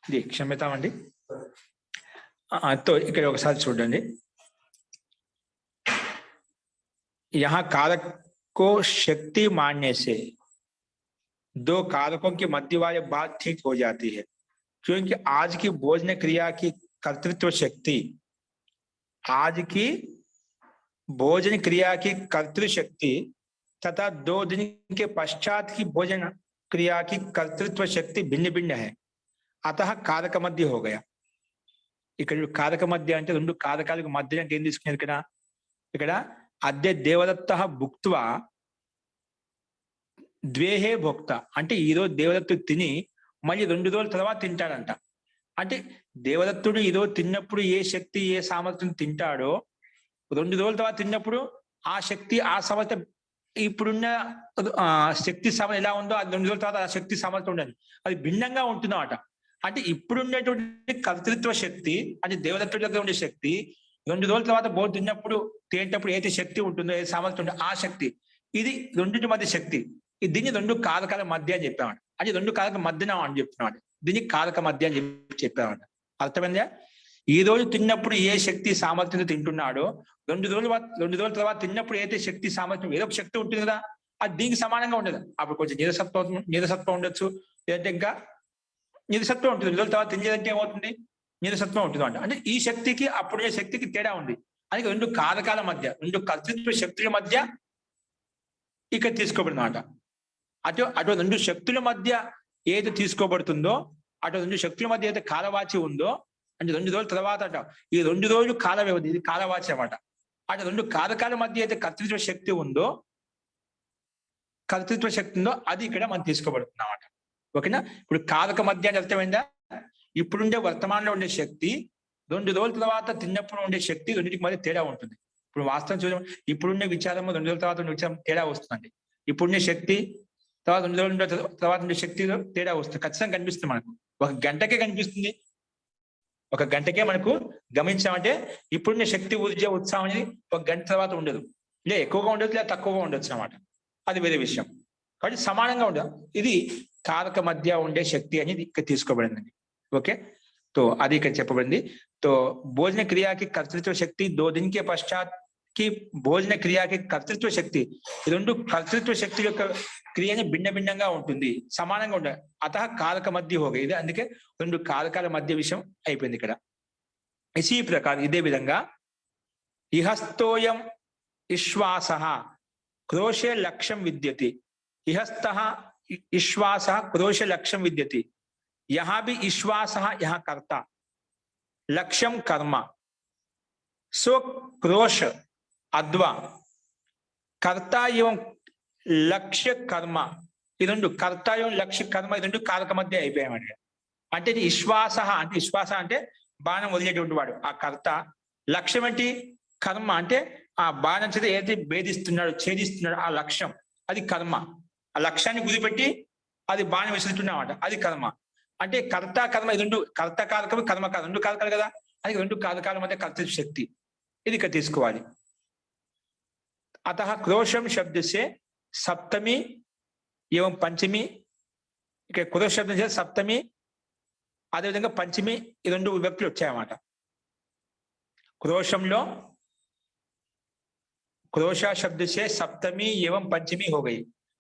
C: ఇది క్షమ్యతామండి. తో ఇక్కడ ఒకసారి చూడండి. यहाँ कारक को शक्ति मानने से दो कारकों के मध्य वाली बात ठीक हो जाती है, क्योंकि आज की भोजन क्रिया की कर्तृत्व शक्ति, आज की भोजन क्रिया की कर्तृ शक्ति तथा 2 दिन के पश्चात की भोजन क्रिया की कर्तृत्व शक्ति भिन्न भिन्न है, अतः कारक मध्य हो गया. ఇక్కడ కారక మధ్య అంటే రెండు కారకాలకు మధ్య అంటే ఏం తీసుకున్నారు ఇక్కడ అద్య దేవదత్త భుక్త్వా ద్వేహే భోక్త అంటే ఈరోజు దేవదత్తుడు తిని మళ్ళీ 2 రోజుల తర్వాత తింటాడంట. అంటే దేవదత్తుడు ఈరోజు తిన్నప్పుడు ఏ శక్తి ఏ సామర్థ్యం తింటాడో 2 రోజుల తర్వాత తిన్నప్పుడు ఆ శక్తి ఆ సామర్థ్యం ఇప్పుడున్న శక్తి సామర్థ్యం ఎలా ఉందో అది 2 రోజుల తర్వాత ఆ శక్తి సామర్థ్యం ఉండదు, అది భిన్నంగా ఉంటుందన్నమాట. అంటే ఇప్పుడున్నటువంటి కర్తృత్వ శక్తి అంటే దేవదత్తుడి దగ్గర ఉండే శక్తి 2 రోజుల తర్వాత బోధ తిన్నప్పుడు తినేటప్పుడు ఏదైతే శక్తి ఉంటుందో ఏ సామర్థ్యం ఉంటుందో ఆ శక్తి, ఇది రెండింటి మధ్య శక్తి. దీన్ని 2 కారకాల మధ్య అని చెప్పామంట. అది 2 కారక మధ్యన అని చెప్తున్నాడు. దీన్ని కారక మధ్య అని చెప్పామంట. అర్థమైందా? ఈ రోజు తిన్నప్పుడు ఏ శక్తి సామర్థ్యంతో తింటున్నాడో 2 రోజుల తర్వాత తిన్నప్పుడు ఏదైతే శక్తి సామర్థ్యం ఏదో ఒక శక్తి ఉంటుంది కదా, అది దీనికి సమానంగా ఉండదు. అప్పుడు కొంచెం నీరసత్వం ఉండొచ్చు, లేదంటే ఇంకా నీరసత్వం ఉంటుంది. 2 రోజుల తర్వాత తినేదంటే ఏమవుతుంది, నీరసత్వం ఉంటుంది అంట. అంటే ఈ శక్తికి అప్పుడే శక్తికి తేడా ఉంది. అది 2 కారకాల మధ్య 2 కర్తృత్వ శక్తుల మధ్య ఇక్కడ తీసుకోబడింది అన్నమాట. అటు 2 శక్తుల మధ్య ఏది తీసుకోబడుతుందో అటు 2 శక్తుల మధ్య ఏదైతే కాలవాచి ఉందో అంటే 2 రోజుల తర్వాత ఈ 2 రోజులు కాల వ్యవధి, ఇది కాలవాచి అన్నమాట. అటు 2 కారకాల మధ్య అయితే కర్తృత్వ శక్తి ఉందో అది ఇక్కడ మనం తీసుకోబడుతుంది అన్నమాట. ఓకేనా? ఇప్పుడు కారక మధ్య అని అర్థమైందా? ఇప్పుడుండే వర్తమానంలో ఉండే శక్తి 2 రోజుల తర్వాత తిన్నప్పుడు ఉండే శక్తి రెండింటికి మధ్య తేడా ఉంటుంది. ఇప్పుడు వాస్తవం చూద్దాం, ఇప్పుడుండే విచారము 2 రోజుల తర్వాత ఉండే విచారం తేడా వస్తుందండి. ఇప్పుడుండే శక్తి తర్వాత 2 రోజుల తర్వాత ఉండే శక్తిలో తేడా వస్తుంది, ఖచ్చితంగా కనిపిస్తుంది మనకు. ఒక గంటకే కనిపిస్తుంది, ఒక గంటకే మనకు గమనించామంటే ఇప్పుడున్న శక్తి ఊర్జ ఉత్సాహం అనేది ఒక గంట తర్వాత ఉండదు, లే ఎక్కువగా ఉండదు లేదా తక్కువగా ఉండొచ్చు అన్నమాట. అది వేరే విషయం. కాబట్టి సమానంగా ఉండదు. ఇది కారక మధ్య ఉండే శక్తి అనేది ఇక్కడ తీసుకోబడిందండి. ఓకే, तो आदि ఇక్కడ చెప్పబడింది. तो भोजन क्रिया की कर्तृत्व शक्ति 2 दिन के पश्चात की भोजन क्रिया की कर्तृत्व शक्ति, రెండు కర్తృత్వ శక్తి యొక్క క్రియని భిన్న భిన్నంగా ఉంటుంది, సమానంగా ఉండదు. అతః కారక మధ్య हो गई. ఇది అందుకే 2 కారకాల మధ్య విషయం అయిపోయింది ఇక్కడ. इसी प्रकार ఇదే విధంగా ఇహస్తోయం విశ్వాసః క్రోశే లక్ష్యం విద్యతి. ఇహస్తః విశ్వాసః క్రోశే లక్ష్యం విద్యతి. यहाँ भी विश्वास यहाँ कर्ता, लक्ष्यम कर्म. सो क्रोश अद्वा कर्ता एवं लक्ष्य कर्म, इदुंडु कर्ता एवं लक्ष्य कर्म इदुंडु कारक मध्य అయిపోయామండి. అంటే విశ్వాస అంటే విశ్వాస అంటే బాణం వదిలేటువంటి వాడు ఆ కర్త, లక్ష్యం ఏంటి కర్మ అంటే ఆ బాణం చేత ఏదైతే భేదిస్తున్నాడు ఛేదిస్తున్నాడు ఆ లక్ష్యం, అది కర్మ. ఆ లక్ష్యాన్ని గురిపెట్టి అది బాణం విసురుతున్నామాట, అది కర్మ. అంటే కర్త కర్మ ఇది 2 కర్త కారకం కర్మ కాదు, 2 కారకాలు కదా, అది 2 కారకాల మధ్య కర్తృత్వ శక్తి, ఇది ఇక్కడ తీసుకోవాలి. అతః క్రోశం శబ్ద సే సప్తమి ఏవం పంచమి, ఇక్కడ క్రోశ శబ్దం చేసి సప్తమి అదేవిధంగా పంచమి ఈ 2 విభక్తులు వచ్చాయన్నమాట. క్రోశంలో क्रोश शब्द से सप्तमी एवं पंचमी हो गई.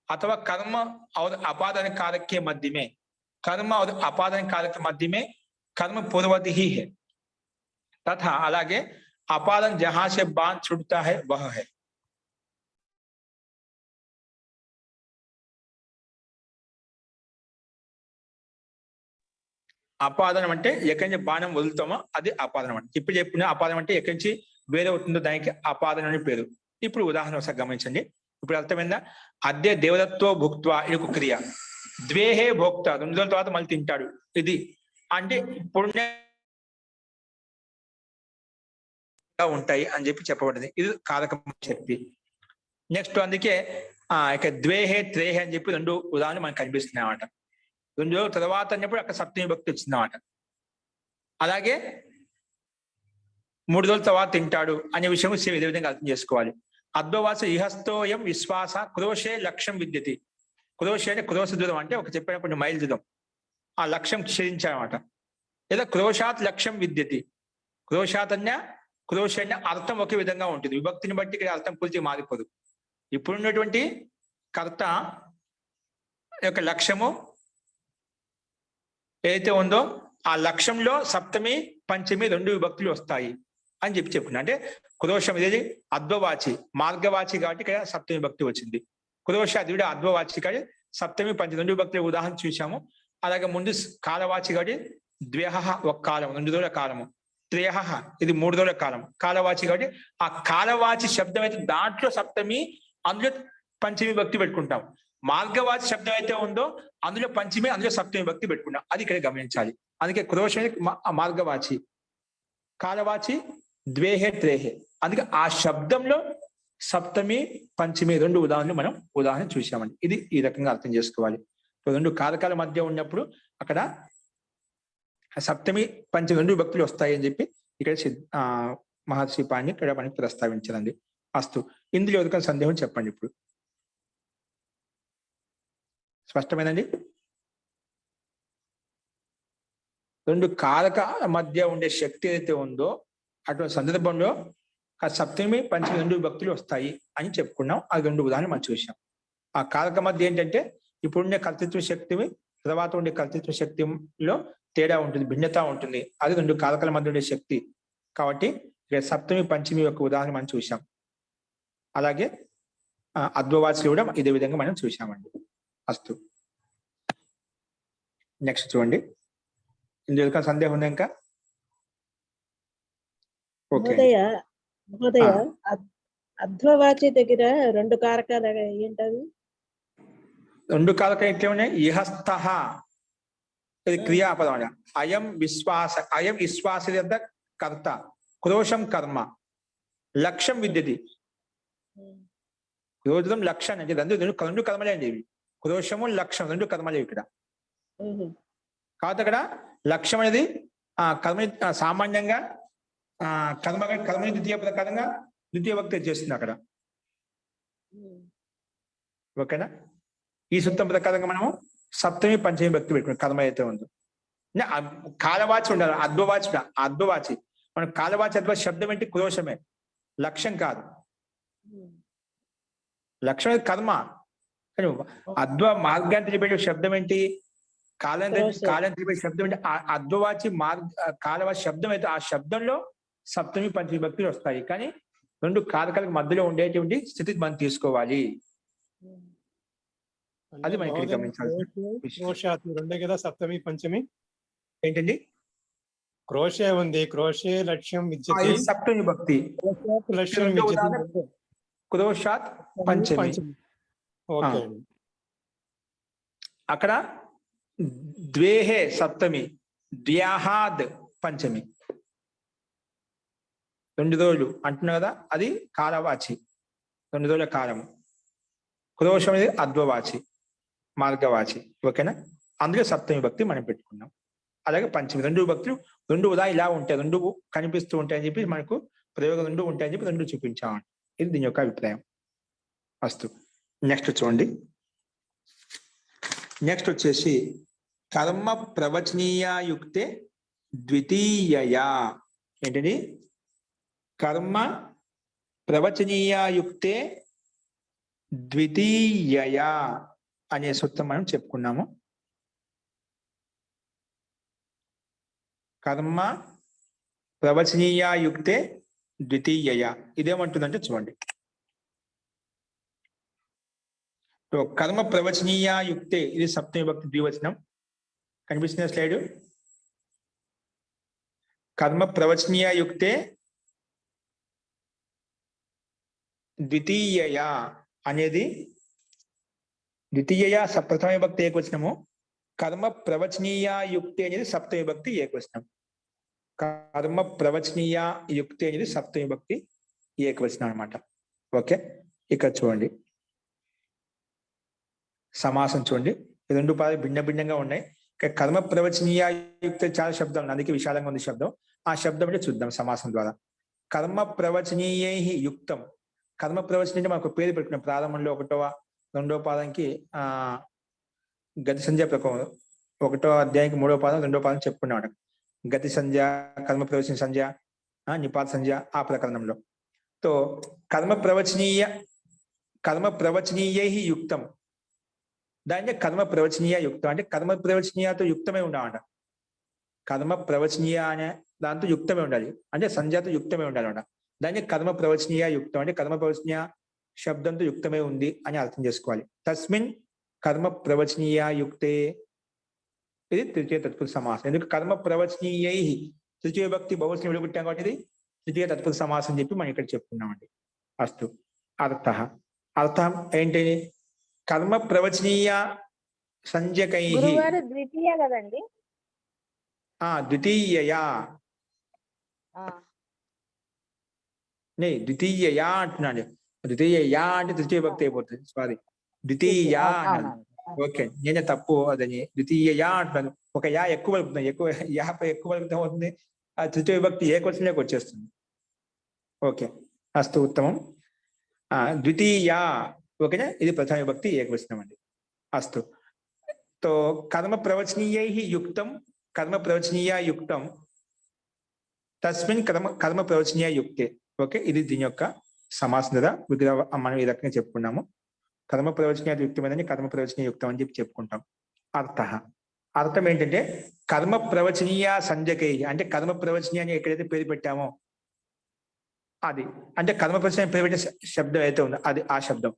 C: अथवा कर्म और अपादान कारक के मध्य में, कर्म और अपादान कारक के मध्य में कर्म पूर्ववत ही है, तथा అలాగే अपादान जहां से बांध छूटता है वह है. అపాదనం అంటే ఎక్కడి నుంచి బాణం వదులుతామో అది అపాదనం అంటే. ఇప్పుడు చెప్పిన అపాదనం అంటే ఎక్కడి నుంచి వేరే అవుతుందో దానికి అపాదనం అని పేరు. ఇప్పుడు ఉదాహరణ ఒకసారి గమనించండి. ఇప్పుడు అర్థమైందా? అద్య దేవదత్తో భుక్త్వా ఇది ఒక క్రియ, ద్వేహే భోక్త 2 రోజుల తర్వాత మళ్ళీ తింటాడు, ఇది అంటే ఇప్పుడు ఉంటాయి అని చెప్పి చెప్పబడింది. ఇది కారక శక్తి. నెక్స్ట్ అందుకే ఇక ద్వేహే త్రేహే అని చెప్పి 2 ఉదాహరణలు మనకు కనిపిస్తున్నాయి అన్నమాట. 2 రోజుల తర్వాత అన్నప్పుడు అక్కడ సప్తమి భక్తి వచ్చింది అన్నమాట. అలాగే 3 రోజుల తర్వాత తింటాడు అనే విషయం ఇదే విధంగా అర్థం చేసుకోవాలి. అద్వవాస ఇహస్తోయం విశ్వాస క్రోశే లక్ష్యం విద్యతి. క్రోశ అంటే క్రోశ దూరం అంటే ఒక చెప్పినప్పుడు మైల్ దూరం, ఆ లక్ష్యం ఛేదించాలన్నమాట. లేదా క్రోశాత్ లక్ష్యం విద్యతి. క్రోశాతన్య క్రోషన్య అర్థం ఒకే విధంగా ఉంటుంది, విభక్తిని బట్టి ఇక్కడ అర్థం పూర్తిగా మారిపోదు. ఇప్పుడున్నటువంటి కర్త యొక్క లక్ష్యము ఏదైతే ఉందో ఆ లక్ష్యంలో సప్తమి పంచమి రెండు విభక్తులు వస్తాయి అని చెప్పుకున్నా. అంటే క్రోషం ఇది అద్వవాచి మార్గవాచి కాబట్టి ఇక్కడ సప్తమి విభక్తి వచ్చింది. క్రోష అది కూడా అద్వవాచి కాబట్టి సప్తమి పంచమి రెండు విభక్తుల ఉదాహరణ చూసాము. అలాగే ముందు కాలవాచి కాబట్టి ద్వేహ ఒక కాలం, 2 రోజుల కాలము. త్రేహ ఇది 3 రోజుల కాలం. కాలవాచి కాబట్టి ఆ కాలవాచి శబ్దం అయితే దాంట్లో సప్తమి, అందులో పంచమి విభక్తి పెట్టుకుంటాం. మార్గవాచి శబ్దం అయితే ఉందో అందులో పంచమి, అందులో సప్తమి విభక్తి పెట్టుకుంటాం. అది ఇక్కడ గమనించాలి. అందుకే క్రోష మార్గవాచి, కాలవాచి ద్వేహే త్రేహే. అందుకే ఆ శబ్దంలో సప్తమి పంచమి రెండు ఉదాహరణ చూసామండి. ఇది ఈ రకంగా అర్థం చేసుకోవాలి. రెండు కారకాల మధ్య ఉన్నప్పుడు అక్కడ సప్తమి పంచమి రెండు విభక్తులు వస్తాయి అని చెప్పి ఇక్కడ మహర్షి పాణి ఇక్కడ మనకి ప్రస్తావించారండి. అస్తు, ఇందులో ఎవరికైనా సందేహం చెప్పండి. ఇప్పుడు స్పష్టమేనండి. రెండు కారకాల మధ్య ఉండే శక్తి ఏదైతే ఉందో అటువంటి సందర్భంలో ఆ సప్తమి పంచమి రెండు విభక్తులు వస్తాయి అని చెప్పుకున్నాం. అది రెండు ఉదాహరణ మనం చూసాం. ఆ కారక మధ్య ఏంటంటే ఇప్పుడు ఉండే కర్తృత్వ శక్తి తర్వాత ఉండే కర్తృత్వ శక్తిలో తేడా ఉంటుంది, భిన్నత ఉంటుంది. అది రెండు కారకాల మధ్య ఉండే శక్తి కాబట్టి ఇక్కడ సప్తమి పంచమి యొక్క ఉదాహరణ మనం చూసాం. అలాగే అద్వవాచులు కూడా ఇదే విధంగా మనం చూసామండి. అస్తు, నెక్స్ట్ చూడండి. ఇందులో సందేహం ఉందా ఇంకా? ఓకే
A: మహోదయ, అద్వవాచి దగ్గర రెండు కారకాలు ఏంటవి?
C: రెండు కారకాలు ఎట్లా ఉన్నాయి? ఇహస్థ ఇది క్రియాపదం. అయం విశ్వాస, అయం విశ్వాస కర్త, క్రోషం కర్మ, లక్ష్యం విద్యతి. క్రోధం లక్ష్యం అంటే రెండు కర్మలే అండి ఇవి. క్రోషము లక్ష్యం రెండు కర్మలే ఇక్కడ. కాబట్టి అక్కడ లక్ష్యం అనేది కర్మ సామాన్యంగా కర్మని ద్వితీయ ప్రకారంగా ద్వితీయ భక్తి చేస్తుంది అక్కడ. ఓకేనా? ఈ సూత్రం ప్రకారంగా మనము సప్తమి పంచమి భక్తి పెట్టుకున్నాం. కర్మ అయితే ఉందో కాలవాచి ఉండాలి. అద్వవాచి మన కాలవాచి అద్వ శబ్దం ఏంటి? క్రోషమే, లక్ష్యం కాదు. లక్ష్యం కర్మ. కానీ అద్వ మార్గాన్ని తెలిపే శబ్దం ఏంటి? కాలం తెలిపే శబ్దం ఏంటి? అద్వవాచి కాలవాచి శబ్దం అయితే ఆ శబ్దంలో సప్తమి పంచమి భక్తులు వస్తాయి. కానీ రెండు కారకాలకు మధ్యలో ఉండేటువంటి స్థితి మనం తీసుకోవాలి. అది మనకి గమనించాలి.
D: రెండే కదా సప్తమి పంచమి.
C: ఏంటండి?
D: క్రోషే ఉంది, క్రోషే లక్ష్యం విద్యతి,
C: సప్తమి భక్తి.
D: లక్ష్యం విద్యతి,
C: క్రోషాత్ పంచమి.
D: ఓకే.
C: అక్కడ ద్వేహే సప్తమి, ద్వ్యాహాద్ పంచమి. 2 రోజులు అంటున్నా కదా, అది కాలవాచి, 2 రోజుల కాలము. క్రోషం అనేది అద్వవాచి, మార్గవాచి. ఓకేనా? అందులో సప్తమి భక్తి మనం పెట్టుకున్నాం. అలాగే పంచమి రెండు భక్తులు రెండు ఉదాహరణ ఇలా ఉంటాయి, రెండు కనిపిస్తూ ఉంటాయని చెప్పి మనకు ప్రయోగం రెండు ఉంటాయని చెప్పి రెండు చూపించామండి. ఇది దీని యొక్క అభిప్రాయం. అస్తు, నెక్స్ట్ చూడండి. నెక్స్ట్ వచ్చేసి కర్మ ప్రవచనీయాయుక్తే ద్వితీయయా. ఏంటండి? కర్మ ప్రవచనీయాయుక్తే ద్వితీయయా అనే సూత్రం మనం చెప్పుకున్నాము. కర్మ ప్రవచనీయాయుక్తే ద్వితీయయా ఇదేమంటుందంటే చూడండి. కర్మ ప్రవచనీయాయుక్తే ఇది సప్తమి భక్తి ద్వివచనం. కనిపిస్తున్న స్లైడ్. కర్మ ప్రవచనీయాయుక్తే ద్వితీయయా అనేది ద్వితీయ ప్రథమ విభక్తి ఏకవచనము. కర్మ ప్రవచనీయాయుక్తి అనేది సప్తమి విభక్తి ఏకవచనం. కర్మ ప్రవచనీయాయుక్తి అనేది సప్తమి విభక్తి ఏకవచనం అనమాట. ఓకే, ఇక్కడ చూడండి సమాసం చూడండి. ఈ రెండు పదాలు భిన్న భిన్నంగా ఉన్నాయి. కర్మ ప్రవచనీయాయుక్తి చాలా శబ్దం ఉన్నాయి, అందుకే విశాలంగా ఉంది శబ్దం. ఆ శబ్దం అంటే చూద్దాం సమాసం ద్వారా. కర్మ ప్రవచనీయై యుక్తం. కర్మ ప్రవచనం అంటే మనకు పేరు పెట్టుకున్నాం. ప్రారంభంలో 1వ 2వ పాదంకి గతి సంధ్య ప్రకారం 1వ అధ్యాయానికి 3వ పాదం 2వ పాదం చెప్పుకున్నాం. గతి సంధ్య, కర్మ ప్రవచన సంధ్య, నిపాత సంధ్య ఆ ప్రకరణంలో. తో కర్మ ప్రవచనీయై యుక్తం, దాన్ని కర్మ ప్రవచనీయ యుక్తం అంటే కర్మ ప్రవచనీయతో యుక్తమై ఉండాలన్నమాట. కర్మ ప్రవచనీయ అనే దాంతో యుక్తమై ఉండాలి, అంటే సంధ్యతో యుక్తమై ఉండాలన్నమాట. దాన్ని కర్మ ప్రవచనీయ యుక్తం అంటే కర్మ ప్రవచనీయ శబ్దంతో యుక్తమై ఉంది అని అర్థం చేసుకోవాలి. తస్మిన్ కర్మ ప్రవచనీయ యుక్తే, ఇది తృతీయ తత్పురుష సమాసం. ఎందుకు కర్మ ప్రవచనీయై, తృతీయ భక్తి బహువచనం విడగొట్టాం కాబట్టి ఇది తృతీయ తత్పురుష సమాసం అని చెప్పి మనం ఇక్కడ చెప్పుకున్నామండి. అస్తు. అర్థం ఏంటి? కర్మ ప్రవచనీయ సంజ్ఞకై,
B: గురుగారు ద్వితీయ కదండి.
C: ద్వితీయయా ద్వితీయయా అంటున్నాను. ద్వితీయయా అంటే తృతీయ భక్తి అయిపోతుంది. సారీ, ద్వితీయా అన్నాను. ఓకే, నేనే తప్పు. అదని ద్వితీయయా అంటున్నాను. ఒక యా ఎక్కువ వలుపుతున్నాను, ఎక్కువ వలుపుతా అవుతుంది. ఆ తృతీయ భక్తి ఏకవచనంలోకి వచ్చేస్తుంది. ఓకే, అస్తు, ఉత్తమం. ద్వితీయా, ఓకేనా, ఇది ప్రథమ విభక్తి ఏకవచనం అండి. అస్తు. తో కర్మ ప్రవచనీయై యుక్తం, కర్మ ప్రవచనీయ యుక్తం తస్మిన్ కర్మ ప్రవచనీయ యుక్తే. ఓకే, ఇది దీని యొక్క సమాసం కదా. విగ్రహ మనం ఈ రకంగా చెప్పుకున్నాము. కర్మ ప్రవచనీయ యుక్తమైనది కర్మ ప్రవచనీయ యుక్తం అని చెప్పి చెప్పుకుంటాం. అర్థం ఏంటంటే కర్మ ప్రవచనీయ సంజ్ఞకై అంటే కర్మ ప్రవచనీయ అని ఎక్కడైతే పేరు పెట్టామో అది, అంటే కర్మ ప్రవచనీయ పేరు పెట్టే శబ్దం అయితే ఉందో అది ఆ శబ్దం.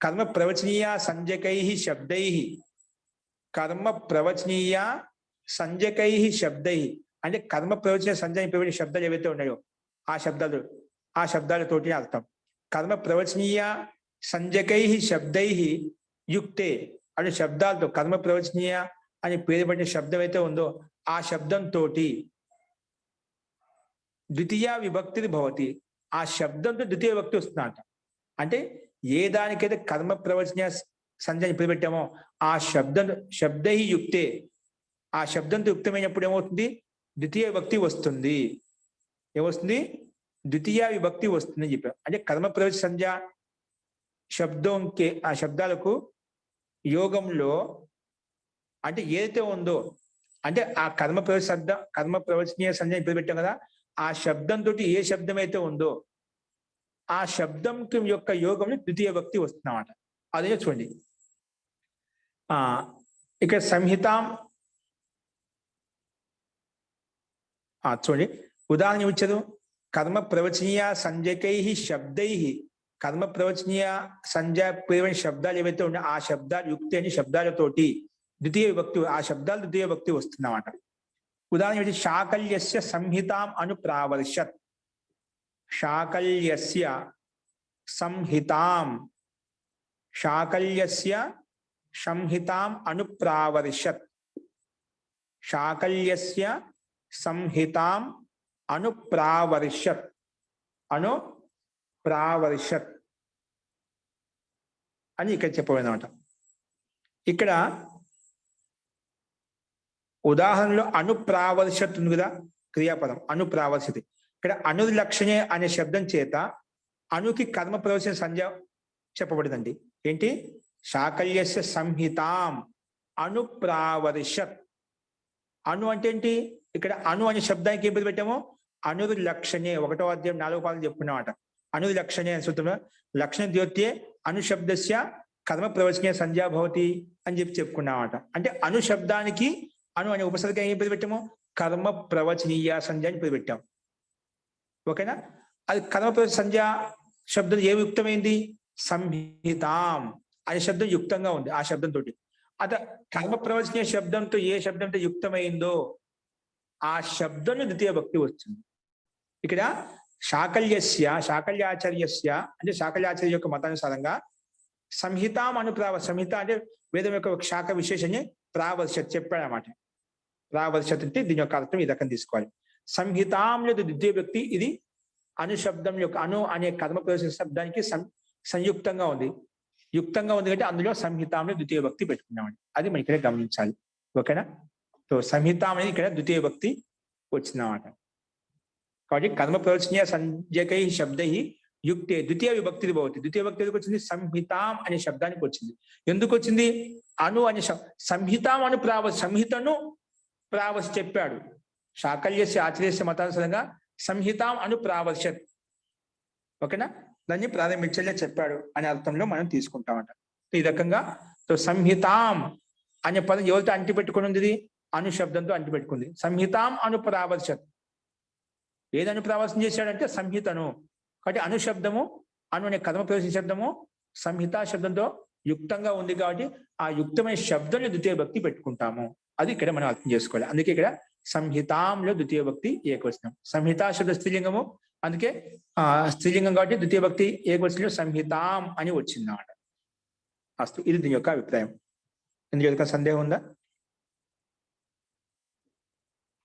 C: కర్మ ప్రవచనీయ సంజ్ఞకై శబ్దై, కర్మ ప్రవచనీయ సంజ్ఞకై శబ్దై అంటే కర్మ ప్రవచనీయ సంజ్ఞ పేరు పెట్టే శబ్దాలు ఏవైతే ఉన్నాయో ఆ శబ్దాలతోటి అర్థం. కర్మ ప్రవచనీయ సంజ్ఞకై శబ్దై యుక్తే అంటే శబ్దాలతో కర్మ ప్రవచనీయ అని పేరు పెట్టిన శబ్దం అయితే ఉందో ఆ శబ్దంతో ద్వితీయ విభక్తి భవతి. ఆ శబ్దంతో ద్వితీయ విభక్తి వస్తుందంట. అంటే ఏ దానికైతే కర్మ ప్రవచనీయ సంజ్ఞ పేరు పెట్టామో ఆ శబ్దై యుక్తే, ఆ శబ్దంతో యుక్తమైనప్పుడు ఏమవుతుంది? ద్వితీయ విభక్తి వస్తుంది. ఏమొస్తుంది? ద్వితీయ విభక్తి వస్తుందని చెప్పారు. అంటే కర్మ ప్రవచన సంజ్ఞ శబ్దంకి ఆ శబ్దాలకు యోగంలో అంటే ఏదైతే ఉందో అంటే ఆ కర్మ ప్రవచనీయ సంజ్ఞ పేరు పెట్టాం కదా, ఆ శబ్దంతో ఏ శబ్దం అయితే ఉందో ఆ శబ్దం యొక్క యోగంలో ద్వితీయ భక్తి వస్తుందన్నమాట. అదే చూడండి, ఇక్కడ సంహితాం చూడండి, ఉదాహరణ ఇచ్చారు. కర్మ ప్రవచనీయ సంజ్ఞకై శబ్దై, కర్మ ప్రవచనీయ సంజ్ఞ పేరు శబ్దాలు ఏవైతే ఉన్నాయో ఆ శబ్దాలు యుక్తి అని శబ్దాలతోటి ద్వితీయ విభక్తి, ఆ శబ్దాలు ద్వితీయ విభక్తి వస్తుందన్నమాట. ఉదాహరణ ఏంటి? శాకల్యస్య సంహితాం అనుప్రావర్షత్, శాకల్యస్య సంహితాం, శాకల్యస్య సంహితాం అనుప్రావర్షత్, శాకల్యస్య సంహితాం అనుప్రావర్షత్ అని ఇక్కడ చెప్పబడిందన్నమాట. ఇక్కడ ఉదాహరణలో అనుప్రావర్షత్ ఉంది కదా, క్రియాపదం అనుప్రావర్షతి. ఇక్కడ అనులక్షణే అనే శబ్దం చేత అనుకి కర్మ ప్రవచన సంజ్ఞ చెప్పబడిందండి. ఏంటి? శాకల్యస్య సంహితాం అనుప్రావర్షత్. అను అంటే ఏంటి? ఇక్కడ అను అనే శబ్దానికి ఏం పేరు పెట్టామో అనులక్షణే, 1వ అధ్యాయం 4వ పాదం చెప్పుకున్నామాట. అనులక్షణే అని సూత్రంలో లక్షణ ద్యోత్యే అనుశబ్దస్య కర్మ ప్రవచనీయ సంజ్ఞా భవతి అని చెప్పి చెప్పుకున్నామాట. అంటే అను శబ్దానికి అను అనే ఉపసర్గ ఏం పేరు పెట్టామో కర్మ ప్రవచనీయ సంజ్ఞ అని పేరు పెట్టాం. ఓకేనా? అది కర్మ ప్రవచన సంజ్ఞ శబ్దం ఏ యుక్తమైంది? సంహితాం అనే శబ్దం యుక్తంగా ఉంది ఆ శబ్దంతో. కర్మ ప్రవచనీయ శబ్దంతో ఏ శబ్దంతో యుక్తమైందో ఆ శబ్దంలో ద్వితీయ భక్తి వస్తుంది. ఇక్కడ శాకల్యాచార్యస్య అంటే శాకల్యాచార్య యొక్క మతానుసారంగా సంహితాం సంహిత అంటే వేదం యొక్క శాఖ విశేషాన్ని ప్రావర్షత్ చెప్పాడనమాట. ప్రావర్షత్ అంటే దీని యొక్క అర్థం ఈ రకం తీసుకోవాలి. సంహితాంలో ద్వితీయ వ్యక్తి ఇది అనుశబ్దం యొక్క అను అనే కర్మ ప్రవేశ శబ్దానికి సంయుక్తంగా ఉంది. యుక్తంగా ఉంది అంటే అందులో సంహితాంలో ద్వితీయ భక్తి పెట్టుకున్నామండి. అది మనం ఇక్కడ గమనించాలి. ఓకేనా? సో సంహితాం అనేది ఇక్కడ ద్వితీయ భక్తి వచ్చిందన్నమాట. కాబట్టి కర్మ ప్రవచనీయ సంజ్ఞకై శబ్దై యుక్తే ద్వితీయ విభక్తి భవతి. ద్వితీయ భక్తి ఎందుకు వచ్చింది? సంహితాం అనే శబ్దానికి వచ్చింది. ఎందుకు వచ్చింది? అను అనే సంహితాం అను సంహితను ప్రావసి చెప్పాడు. శాకల్యస్య ఆచార్యస్య మతానుసారంగా సంహితాం అను ప్రావర్షత్. ఓకేనా, దాన్ని ప్రారంభించేలా చెప్పాడు అనే అర్థంలో మనం తీసుకుంటామంట. ఈ రకంగా సంహితాం అనే పదం ఎవరితో అంటిపెట్టుకుని ఉంది? అను శబ్దంతో అంటిపెట్టుకుంది. సంహితాం అను ప్రావర్షత్. ఏది అనుప్రావర్శం చేశాడంటే సంహితను. కాబట్టి అను శబ్దము, అను అనే కర్మ ప్రవేశ శబ్దము సంహిత శబ్దంతో యుక్తంగా ఉంది కాబట్టి ఆ యుక్తమైన శబ్దంలో ద్వితీయ భక్తి పెట్టుకుంటాము. అది ఇక్కడ మనం అర్థం చేసుకోవాలి. అందుకే ఇక్కడ సంహితాంలో ద్వితీయ భక్తి ఏకవచనం. సంహిత శబ్ద స్త్రీలింగము, అందుకే స్త్రీలింగం కాబట్టి ద్వితీయ భక్తి ఏకవచనంలో సంహితాం అని వచ్చింది అన్నమాట. అస్తు, ఇది దీని యొక్క అభిప్రాయం. ఇందులో సందేహం ఉందా?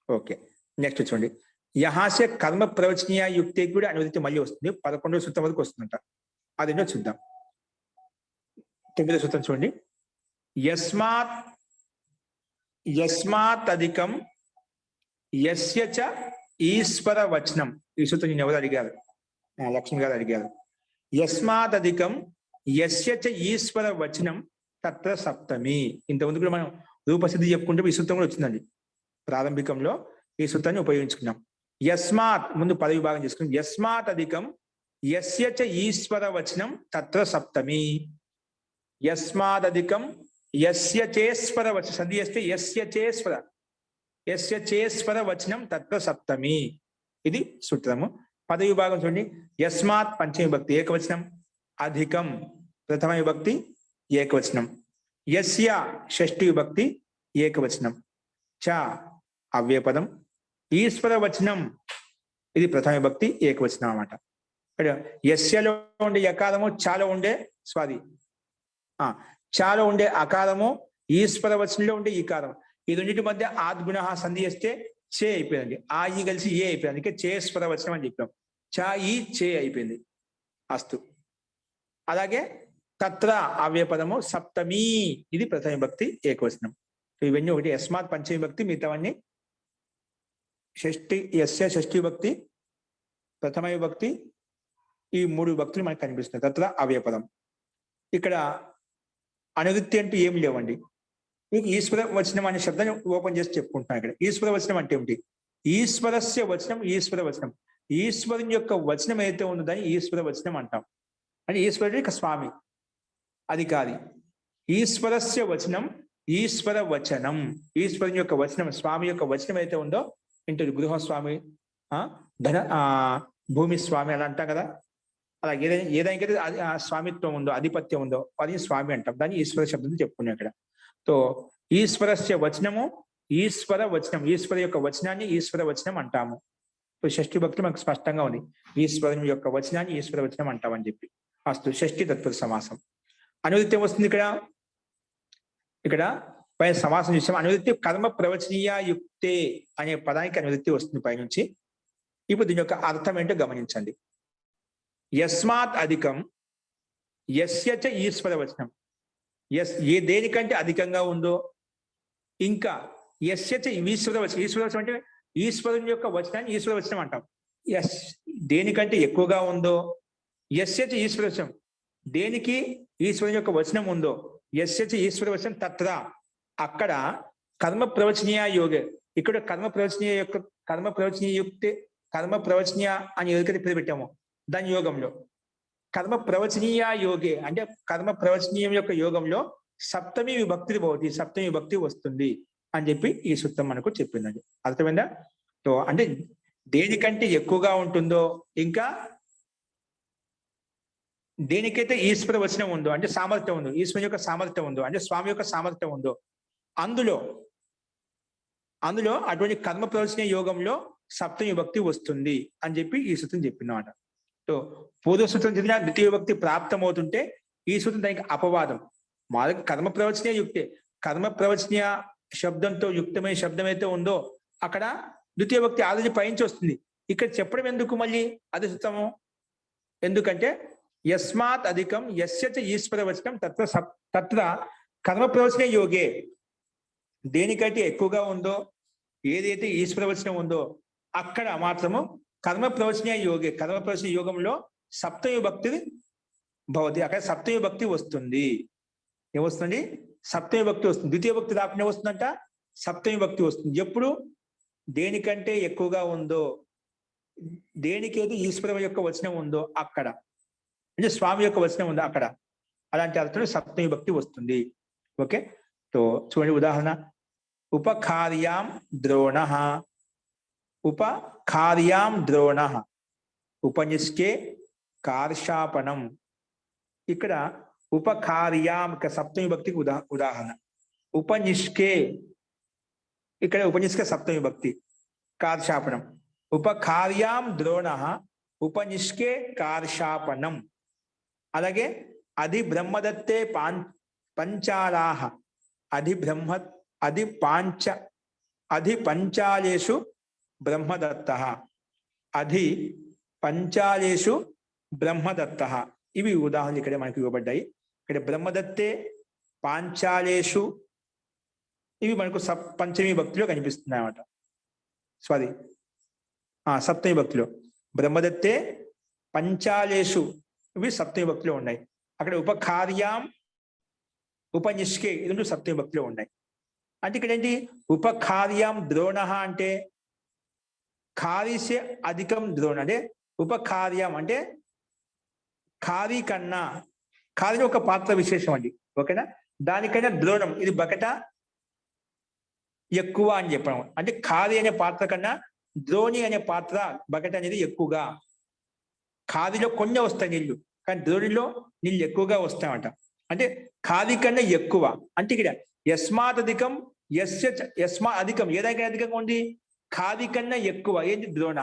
C: ఓకే, నెక్స్ట్ చూడండి. యహాసే కర్మ ప్రవచనీయ యుక్తి కూడా అనువదిత మళ్ళీ వస్తుంది. 11వ సూత్రం వరకు వస్తుందంట. అదేంటో చూద్దాం. 9వ సూత్రం చూడండి. యస్మాత్ అధికం యస్య చ ఈశ్వర వచనం. ఈ సూత్రం నేను ఎవరు అడిగారు? లక్ష్మి గారు అడిగారు. యస్మాత్ అధికం యస్య చ ఈశ్వర వచనం తత్ర సప్తమి. ఇంతకుముందు కూడా మనం రూపసిద్ధి చెప్పుకుంటే ఈ సూత్రం కూడా వచ్చిందండి. ప్రారంభికంలో ఈ సూత్రాన్ని ఉపయోగించుకున్నాం. యస్మాత్ ముందు పద విభాగం చేసుకున్నాం. యస్మాత్ అధికం యస్య చ ఈశ్వర వచనం తత్ర సప్తమి. యస్మాత్ అధికం యస్య చేశ్వర వచనం. సంధి చేస్తే యస్య చేశ్వర వచనం తత్ర సప్తమి. ఇది సూత్రము. పద విభాగం చూడండి. యస్మాత్ పంచమ విభక్తి ఏకవచనం, అధికం ప్రథమ విభక్తి ఏకవచనం, యస్య షష్ఠి విభక్తి ఏకవచనం, చ అవ్యయపదం, ఈశ్వర వచనం ఇది ప్రథమ విభక్తి ఏకవచనం అన్నమాట. యస్యలో ఉండే యకారము, చాలో ఉండే చాలో ఉండే అకారము, ఈశ్వర వచనంలో ఉండే ఈకారం. ఈ రెండింటి మధ్య ఆద్గుణ సంధి చేస్తే చే అయిపోయిందండి. ఆ ఈ కలిసి ఏ అయిపోయింది. అందుకే చేశ్వర వచనం అని చెప్పాం. చా ఈ చే అయిపోయింది. అస్తు. అలాగే తత్ర అవ్యయపదము సప్తమి, ఇది ప్రథమ విభక్తి ఏకవచనం. ఇవన్నీ ఒకటి. యస్మాత్ పంచమ విభక్తి, మిగతావన్నీ షష్ఠి, యస్య షష్ఠి విభక్తి, ప్రథమ విభక్తి, ఈ 3 విభక్తులు మనకు కనిపిస్తున్నాయి. తత్ర అవ్యయపదం. ఇక్కడ అనువృత్తి అంటూ ఏమి లేవండి. మీకు ఈశ్వర వచనం అనే శబ్దాన్ని ఓపెన్ చేసి చెప్పుకుంటున్నాం. ఇక్కడ ఈశ్వర వచనం అంటే ఏమిటి? ఈశ్వరస్య వచనం ఈశ్వర వచనం. ఈశ్వరుని యొక్క వచనం ఏదైతే ఉందో దాన్ని ఈశ్వర వచనం అంటాం. అంటే ఈశ్వరుడు ఇక స్వామి, అధికారి. ఈశ్వరస్య వచనం ఈశ్వర వచనం. ఈశ్వరుని యొక్క వచనం, స్వామి యొక్క వచనం అయితే ఉందో, ఇంటి గృహస్వామి, భూమి స్వామి అలా అంటాం కదా. అలా ఏదైతే స్వామిత్వం ఉందో, ఆధిపత్యం ఉందో అది స్వామి అంటాం. దాన్ని ఈశ్వర శబ్దం చెప్పుకున్నాం ఇక్కడ. సో ఈశ్వరస్య వచనము ఈశ్వర వచనం. ఈశ్వర యొక్క వచనాన్ని ఈశ్వర వచనం అంటాము. సో షష్ఠి భక్తులు మనకు స్పష్టంగా ఉంది. ఈశ్వరుని యొక్క వచనాన్ని ఈశ్వర వచనం అంటామని చెప్పి. అస్తు, షష్ఠి తత్పురుష సమాసం. అనువృత్తి వస్తుంది ఇక్కడ పైన సమాసం చూసాం. అనువృత్తి కర్మ ప్రవచనీయ యుక్తే అనే పదానికి అనువృత్తి వస్తుంది పైనుంచి. ఇప్పుడు దీని యొక్క అర్థం ఏంటో గమనించండి. యస్మాత్ అధికం యస్య చ ఈశ్వర వచనం. ఏ దేనికంటే అధికంగా ఉందో, ఇంకా యస్య చ ఈశ్వర వచనం. ఈశ్వర వచనం అంటే ఈశ్వరుని యొక్క వచనాన్ని ఈశ్వర వచనం అంటాం. దేనికంటే ఎక్కువగా ఉందో, యస్య చ ఈశ్వర వచనం. దేనికి ఈశ్వరుని యొక్క వచనం ఉందో, యస్య చ ఈశ్వర వచనం తత్ర, అక్కడ కర్మ ప్రవచనీయ యోగే. ఇక్కడ కర్మ ప్రవచనీయ యుక్తే, కర్మ ప్రవచనీయ అని ఏదైతే పేరు పెట్టామో దాని యోగంలో, కర్మ ప్రవచనీయ యోగే అంటే కర్మ ప్రవచనీయం యొక్క యోగంలో సప్తమి విభక్తి భవతి, సప్తమి విభక్తి వస్తుంది అని చెప్పి ఈ సూత్రం మనకు చెప్పిందండి. అర్థమైందా? సో అంటే దేనికంటే ఎక్కువగా ఉంటుందో, ఇంకా దేనికైతే ఈశ్వర వచనం ఉందో అంటే సామర్థ్యం ఉందో, ఈశ్వరు యొక్క సామర్థ్యం ఉందో అంటే స్వామి యొక్క సామర్థ్యం ఉందో, అందులో అటువంటి కర్మ ప్రవచనీయ యోగంలో సప్తమి విభక్తి వస్తుంది అని చెప్పి ఈ సూత్రం చెప్పిందన్నమాట. సో పూర్వ సూత్రం చదివిన ద్వితీయ విభక్తి ప్రాప్తమవుతుంటే ఈ సూత్రం దానికి అపవాదం. మాకు కర్మ ప్రవచనీయ యుక్తే, కర్మ ప్రవచనీయ శబ్దంతో యుక్తమైన శబ్దం అయితే ఉందో అక్కడ ద్వితీయ విభక్తి ఆల్రెడీ పైనుంచి వస్తుంది. ఇక్కడ చెప్పడం ఎందుకు మళ్ళీ అది సూత్రము? ఎందుకంటే యస్మాత్ అధికం యస్య చ ఈశ్వర వచనం తత్ర కర్మ ప్రవచనీయ యోగే. దేనికంటే ఎక్కువగా ఉందో, ఏదైతే ఈశ్వర వచనం ఉందో అక్కడ మాత్రము కర్మ ప్రవచనీయ యోగే, కర్మ ప్రవచనీయ యోగంలో సప్తమి విభక్తి భవతి. అక్కడ సప్తమి విభక్తి వస్తుంది. ఏమొస్తుంది? సప్తమి విభక్తి వస్తుంది. ద్వితీయ విభక్తి రాకుండా వస్తుందంట, సప్తమి విభక్తి వస్తుంది. ఎప్పుడు? దేనికంటే ఎక్కువగా ఉందో, దేనికేది ఈశ్వరం యొక్క వచనం ఉందో అక్కడ, అంటే స్వామి యొక్క వచనం ఉందో అక్కడ, అలాంటి అర్థంలో సప్తమి భక్తి వస్తుంది. ఓకే, సో చూడండి ఉదాహరణ, ఉపకార్యాం ద్రోణ, ఉపకార్యాం ద్రోణ, ఉపనిష్కే కార్షాపణం. ఇక్కడ ఉపకార్యాం సప్తమి భక్తికి ఉదాహరణ. ఉపనిష్కే, ఇక్కడ ఉపనిష్కే సప్తమి భక్తి, కార్షాపణం. ఉపకార్యాం ద్రోణ, ఉపనిష్కే కార్షాపణం. అలాగే అధి బ్రహ్మదత్తే పంచాలాహ, అధి పంచాలేషు బ్రహ్మదత్త, అధి పంచాలేషు బ్రహ్మదత్త. ఇవి ఉదాహరణలు ఇక్కడ మనకి ఇవ్వబడ్డాయి. ఇక్కడ బ్రహ్మదత్తే, పాంచాలేషు, ఇవి మనకు పంచమి భక్తిలో కనిపిస్తున్నాయి అన్నమాట. సారీ, సప్తమి భక్తిలో బ్రహ్మదత్తే, పంచాలేషు, ఇవి సప్తమి భక్తిలో ఉన్నాయి. అక్కడ ఉపకార్యాం, ఉపనిష్కే, ఇది రెండు సప్తమి భక్తిలో ఉన్నాయి. అంటే ఇక్కడ ఏంటి, ఉపకార్యాం ద్రోణ అంటే ఖారీసే అధికం ద్రోణ, అంటే ఉపకార్యం అంటే ఖారీ కన్నా, ఖారీ ఒక పాత్ర విశేషం అండి, ఓకేనా, దానికైనా ద్రోణం, ఇది బకట ఎక్కువ అని చెప్పడం. అంటే ఖారీ అనే పాత్ర కన్నా ద్రోణి అనే పాత్ర, బకెట్ అనేది ఎక్కువగా. ఖాదీలో కొన్ని వస్తాయి నీళ్లు, కానీ ద్రోణిలో నీళ్ళు ఎక్కువగా వస్తాయన్నమాట. అంటే ఖాదీ కన్నా ఎక్కువ. అంటే ఇక్కడ యస్మాత్ అధికం, యస్మా అధికం, ఏదానికైనా అధికంగా ఉంది, ఖాదీ కన్నా ఎక్కువ ఏంటి ద్రోణ.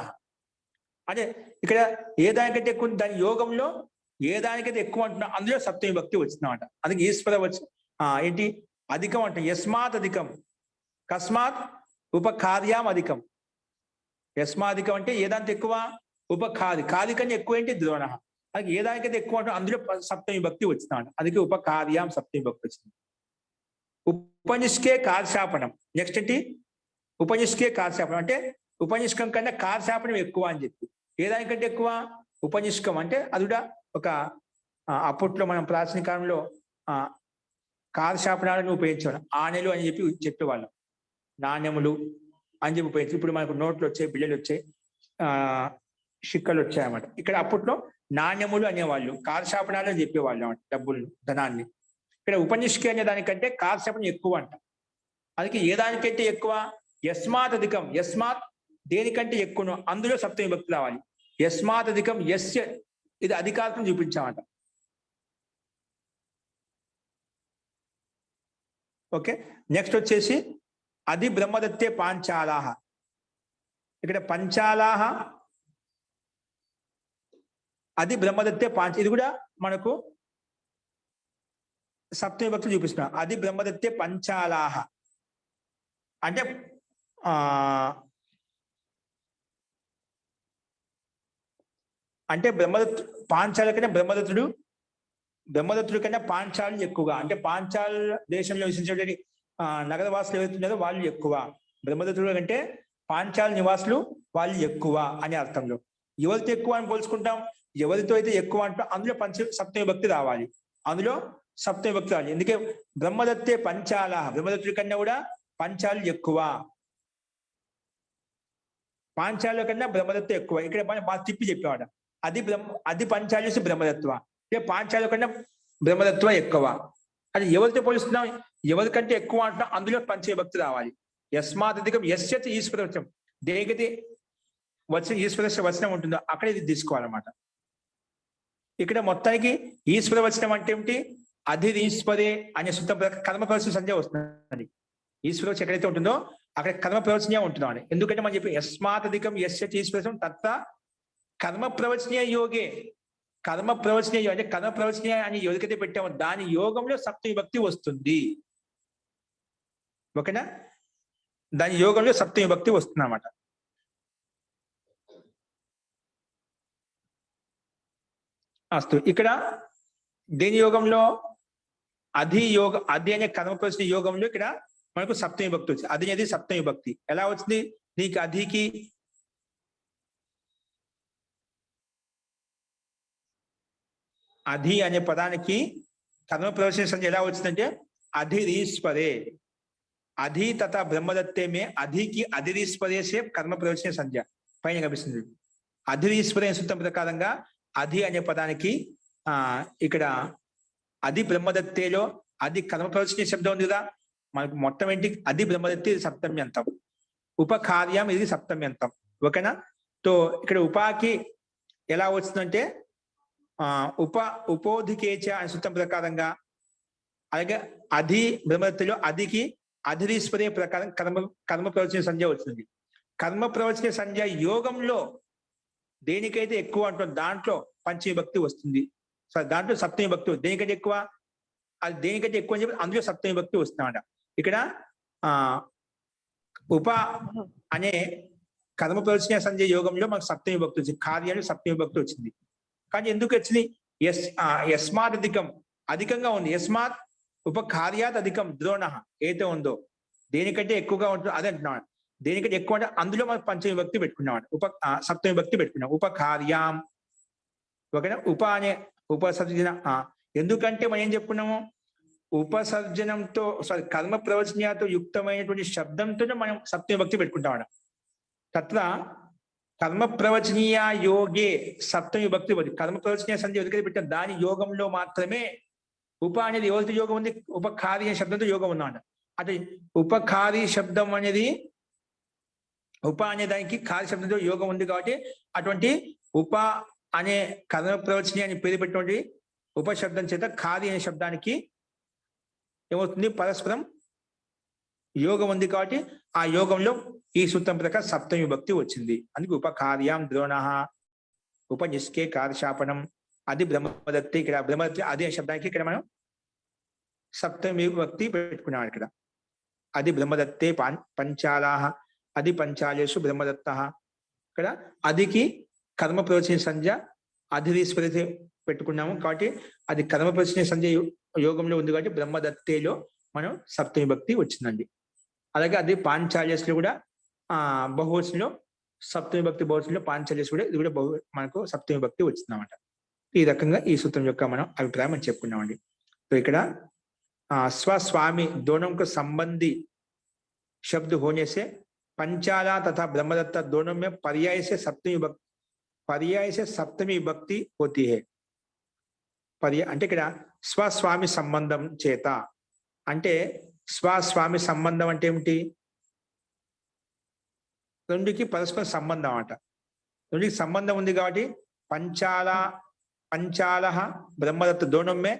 C: అంటే ఇక్కడ ఏదానికంటే ఎక్కువ, దాని యోగంలో ఏదానికైతే ఎక్కువ అంటున్నా అందులో సప్తమి భక్తి వచ్చిందన్నమాట. అందుకే ఈశ్వర వచ్చి ఏంటి అధికం అంటే యస్మాత్ అధికం, కస్మాత్ ఉపకార్యాం అధికం. యస్మాధికం అంటే ఏదాంత ఎక్కువ, ఉపకాది, కాది కన్నా ఎక్కువ ఏంటి ద్రోణ. అది ఏదానికైతే ఎక్కువ అంటే అందులో సప్తమి భక్తి వచ్చిందన్నమాట. అందుకే ఉపకార్యాం సప్తమి భక్తి వచ్చింది. ఉపనిష్కే కార్షాపణం, నెక్స్ట్ ఏంటి, ఉపనిష్కే కార్షాపణం అంటే ఉపనిష్కం కన్నా కార్షాపణం ఎక్కువ అని చెప్పి. ఏదానికంటే ఎక్కువ, ఉపనిష్కం అంటే అది కూడా ఒక అప్పట్లో మనం ప్రాచీన కాలంలో కార్షాపణాలను ఉపయోగించేవాళ్ళం. ఆనెలు అని చెప్పి చెప్పేవాళ్ళం, నాణ్యములు అని చెప్పి ఉపయోగించి. ఇప్పుడు మనకు నోట్లు వచ్చాయి, బిళ్ళలు వచ్చాయి, షిక్కలు వచ్చాయన్నమాట. ఇక్కడ అప్పట్లో నాణ్యములు అనేవాళ్ళు, కార్షాపణాలు అని చెప్పేవాళ్ళు అన్నమాట, డబ్బులు, ధనాన్ని. ఇక్కడ ఉపనిష్కే అనే దానికంటే కార్షాపణం ఎక్కువ అంట. అందుకే ఏ దానికంటే ఎక్కువ, యస్మాత్ అధికం, యస్మాత్ దేనికంటే ఎక్కువను అందులో సప్తమి భక్తి రావాలి. యస్మాత్ అధికం, యస్య, ఇది అధికారం చూపించామంట. ఓకే, నెక్స్ట్ వచ్చేసి అధి బ్రహ్మదత్తే పాంచాలాహ. ఇక్కడ పంచాలాహ, అధి బ్రహ్మదత్తే ఇది కూడా మనకు సప్తమి భక్తులు చూపిస్తున్నా. అధి బ్రహ్మదత్తే పంచాలాహ అంటే అంటే పాంచాల కన్నా బ్రహ్మదత్తుడి కన్నా పాంచాలు ఎక్కువగా. అంటే పాంచాల దేశంలో నివసించేటువంటి నగరవాసులు ఎవరుతున్నారో వాళ్ళు ఎక్కువ, బ్రహ్మదత్తుడు కంటే పాంచాల నివాసులు వాళ్ళు ఎక్కువ అనే అర్థంలో. ఎవరితో ఎక్కువ అని పోల్చుకుంటాం, ఎవరితో అయితే ఎక్కువ అంటాం అందులో సప్తమి భక్తి రావాలి, అందులో సప్తమి భక్తి రావాలి. ఎందుకే బ్రహ్మదత్తే పంచాల, బ్రహ్మదత్తుడి కన్నా కూడా పంచాలు ఎక్కువ, పాంచాల కన్నా బ్రహ్మదత్త ఎక్కువ. ఇక్కడ బాగా తిప్పి చెప్పేవాడ, అది పంచాలేసి బ్రహ్మదత్వ, అంటే పాంచాల కన్నా బ్రహ్మదత్వ ఎక్కువ. అది ఎవరితో పోలిస్తున్నాం, ఎవరికంటే ఎక్కువ అంటున్నాం అందులో పంచమి భక్తి రావాలి. యస్మాత్ అధికం, యస్య ఈశ్వర వచనం, దేనికైతే వచనం ఈశ్వర వచనం ఉంటుందో అక్కడ ఇది తీసుకోవాలన్నమాట. ఇక్కడ మొత్తానికి ఈశ్వర వచనం అంటే ఏమిటి, అధిరీశ్వరే అనే సూత్రం కర్మ ప్రవచన సంధ్య వస్తుంది. ఈశ్వర వచనం ఎక్కడైతే ఉంటుందో అక్కడ కర్మ ప్రవచనీయ ఉంటుందో అని. ఎందుకంటే మనం చెప్పి యస్మాత్ అధికం యస్య ఈశ్వరం తత్త కర్మ ప్రవచనీయ యోగే, కర్మ ప్రవచనీయ అంటే కర్మ ప్రవచనీయ అని ఎవరికైతే పెట్టామో దాని యోగంలో సప్తమి భక్తి వస్తుంది. ఓకేనా, దాని యోగంలో సప్తమి భక్తి వస్తుంది అన్నమాట. అస్తు, ఇక్కడ దేని యోగంలో, అధి అనే కర్మ ప్రవచన యోగంలో ఇక్కడ మనకు సప్తమి భక్తి వచ్చింది. అది అనేది సప్తమి భక్తి ఎలా వచ్చింది, నీకు అధికి అధి అనే పదానికి కర్మ ప్రవచన సంధ్య ఎలా వచ్చిందంటే అధిరీశ్వరే, అధి తథా బ్రహ్మదత్తే మే అధికి అధిరీశ్వరేసే కర్మ ప్రవచన సంధ్య పైన కనిపిస్తుంది. అధిరీశ్వరే సూత్రం ప్రకారంగా అధి అనే పదానికి ఇక్కడ అధి బ్రహ్మదత్తేలో అది కర్మ ప్రవచన శబ్దం ఉంది కదా, మనకు మొత్తం ఏంటి అది బ్రహ్మదత్తే ఇది సప్తమ్యంతం, ఉపకార్యం ఇది సప్తమ్యంతం. ఓకేనా? సో ఇక్కడ ఉపాకి ఎలా వస్తుందంటే ఉపోధికేచ అనే సూత్రం ప్రకారంగా, అలాగే అధి బ్రహ్మదత్తులో అధికి అధిరీశ్వరే ప్రకారం కర్మ ప్రవచన సంధ్య వచ్చింది. కర్మ ప్రవచన సంధ్య యోగంలో దేనికైతే ఎక్కువ అంటుందో దాంట్లో పంచమి భక్తి వస్తుంది. దాంట్లో సప్తమి భక్తి దేనికంటే ఎక్కువ, అది దేనికంటే ఎక్కువ అని చెప్పి అందులో సప్తమి భక్తి వస్తుందన్నమాట. ఇక్కడ ఉప అనే కర్మ ప్రవచన సంధ్య యోగంలో మనకు సప్తమి భక్తి వచ్చింది, కార్యాలు సప్తమి భక్తి వచ్చింది. కానీ ఎందుకు వచ్చింది? యస్మాత్ అధికంగా ఉంది. యస్మాత్ ఉపకార్యాత్ అధికం ద్రోణ ఏదో ఉందో దేనికంటే ఎక్కువగా ఉంటుందో అదే అంటున్నాడు. దేనికంటే ఎక్కువ అంటే అందులో మనం పంచమి భక్తి పెట్టుకున్నాం, సప్తమి భక్తి పెట్టుకున్నాం. ఉపకార్యాం. ఓకేనా? ఉప అనే ఉపసర్జన. ఎందుకంటే మనం ఏం చెప్పుకున్నాము, ఉపసర్జనంతో కర్మ ప్రవచనతో యుక్తమైనటువంటి శబ్దంతోనే మనం సప్తమి భక్తి పెట్టుకుంటాం. తత్ర కర్మ ప్రవచనీయ యోగే సప్తమి భక్తి భక్తి. కర్మ ప్రవచనీయ సంధ్య ఎదుగుదల పెట్టిన దాని యోగంలో మాత్రమే ఉప అనేది ఎవరితో యోగం ఉంది, ఉపకార్య శబ్దంతో యోగం ఉన్నాడు. అంటే ఉపకారి శబ్దం అనేది ఉప అనే దానికి కార్య శబ్దంతో యోగం ఉంది కాబట్టి అటువంటి ఉప అనే కర్మ ప్రవచని అని పేరు పెట్టినటువంటి ఉపశబ్దం చేత కార్య అనే శబ్దానికి ఏమవుతుంది, పరస్పరం యోగం ఉంది కాబట్టి ఆ యోగంలో ఈ సూత్రం ప్రకారం సప్తమి భక్తి వచ్చింది. అందుకే ఉపకార్యాం ద్రోణ ఉపనిష్కే కార్యశాపనం అది బ్రహ్మదత్తి. ఇక్కడ బ్రహ్మదత్తి అదే శబ్దానికి ఇక్కడ మనం సప్తమి భక్తి పెట్టుకున్నాం. ఇక్కడ అది బ్రహ్మదత్తే పంచాలాహ అది పంచాలేషు బ్రహ్మదత్త. ఇక్కడ అదికి కర్మ ప్రవచన సంధ్య అధిరీశ్వరి పెట్టుకున్నాము కాబట్టి అది కర్మ ప్రవచన సంధ్య యోగంలో ఉంది కాబట్టి బ్రహ్మదత్తేలో మనం సప్తమి భక్తి వచ్చిందండి. అలాగే అది పాంచాల్యస్లో కూడా బహువచనంలో సప్తమి భక్తి బహువచనంలో పాంచాల్యస్ కూడా ఇది కూడా మనకు సప్తమి భక్తి వచ్చిందన్నమాట. ఈ రకంగా ఈ సూత్రం యొక్క మనం అభిప్రాయం అని చెప్పుకున్నామండి. సో ఇక్కడ स्वस्वामी दोनों को संबंधी शब्द होने से पंचाला तथा ब्रह्मदत्ता दोनों में पर्याय से सप्तमी विभक्ति होती है. पर्याय అంటే ఇక్కడ స్వస్వామి సంబంధం చేత, అంటే స్వస్వామి సంబంధం అంటే ఏమిటి, రెండుకి పరస్పర సంబంధం అట. రెండుకి సంబంధం ఉంది కాబట్టి పంచాల బ్రహ్మదత్త दोनों में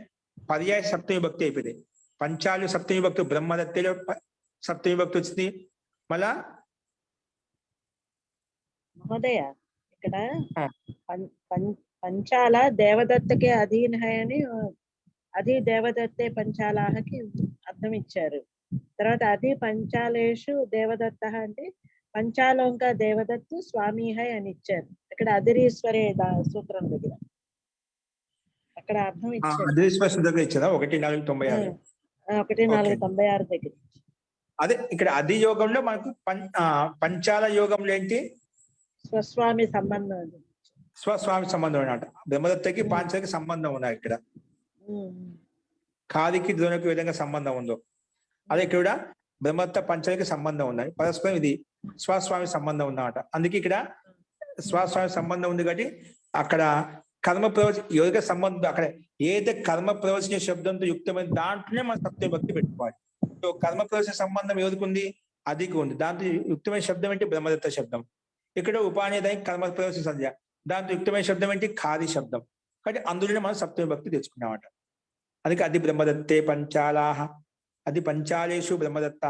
C: पर्याय सप्तमी विभक्ति అయిపోయింది. పంచాలు సప్తమి విభక్తి, బ్రహ్మదత్తిలో సప్తమి విభక్తి వచ్చింది. మళ్ళా
A: మహోదయ ఇక్కడ పంచాల దేవదత్తకి అధీన అని అది దేవదత్తే పంచాలాహకి అర్థం ఇచ్చారు. తర్వాత అది పంచాలేషు దేవదత్త అంటే పంచాలోంక దేవదత్తు స్వామి హై అని ఇచ్చారు. ఇక్కడ అధిరీశ్వరే సూత్రం దగ్గర అక్కడ అర్థం ఇచ్చారు.
C: దగ్గర ఇచ్చారా 1:496
A: 1:496 దగ్గర.
C: అదే ఇక్కడ అధి యోగంలో మనకు పంచాల యోగంలో ఏంటి,
A: స్వస్వామి సంబంధం
C: అన్నమాట. బ్రహ్మదత్తకి పాంచాలకి సంబంధం ఉన్నాయి. ఇక్కడ కాదికి ద్రోణకి ఏ విధంగా సంబంధం ఉందో అదే ఇక్కడ బ్రహ్మదత్త పంచాలకి సంబంధం ఉన్నాయి. పరస్పరం ఇది స్వస్వామి సంబంధం ఉందన్నమాట. అందుకే ఇక్కడ స్వస్వామి సంబంధం ఉంది కాబట్టి అక్కడ కర్మ ప్రవచన ఎవరికైతే సంబంధం అక్కడ ఏదైతే కర్మ ప్రవచన శబ్దంతో యుక్తమైన దాంట్లోనే మనం సప్తమి భక్తి పెట్టుకోవాలి. సో కర్మ ప్రవచన సంబంధం ఎవరికి ఉంది, అధిక ఉంది. దాంతో యుక్తమైన శబ్దం ఏంటి, బ్రహ్మదత్త శబ్దం. ఇక్కడ ఉపానేదానికి కర్మ ప్రవచన సంధ్య, దాంతో యుక్తమైన శబ్దం ఏంటి, ఖాది శబ్దం. కాబట్టి అందులోనే మనం సప్తమి భక్తి తెచ్చుకున్నామట. అందుకే అది బ్రహ్మదత్తే పంచాలాహ అది పంచాలేషు బ్రహ్మదత్త.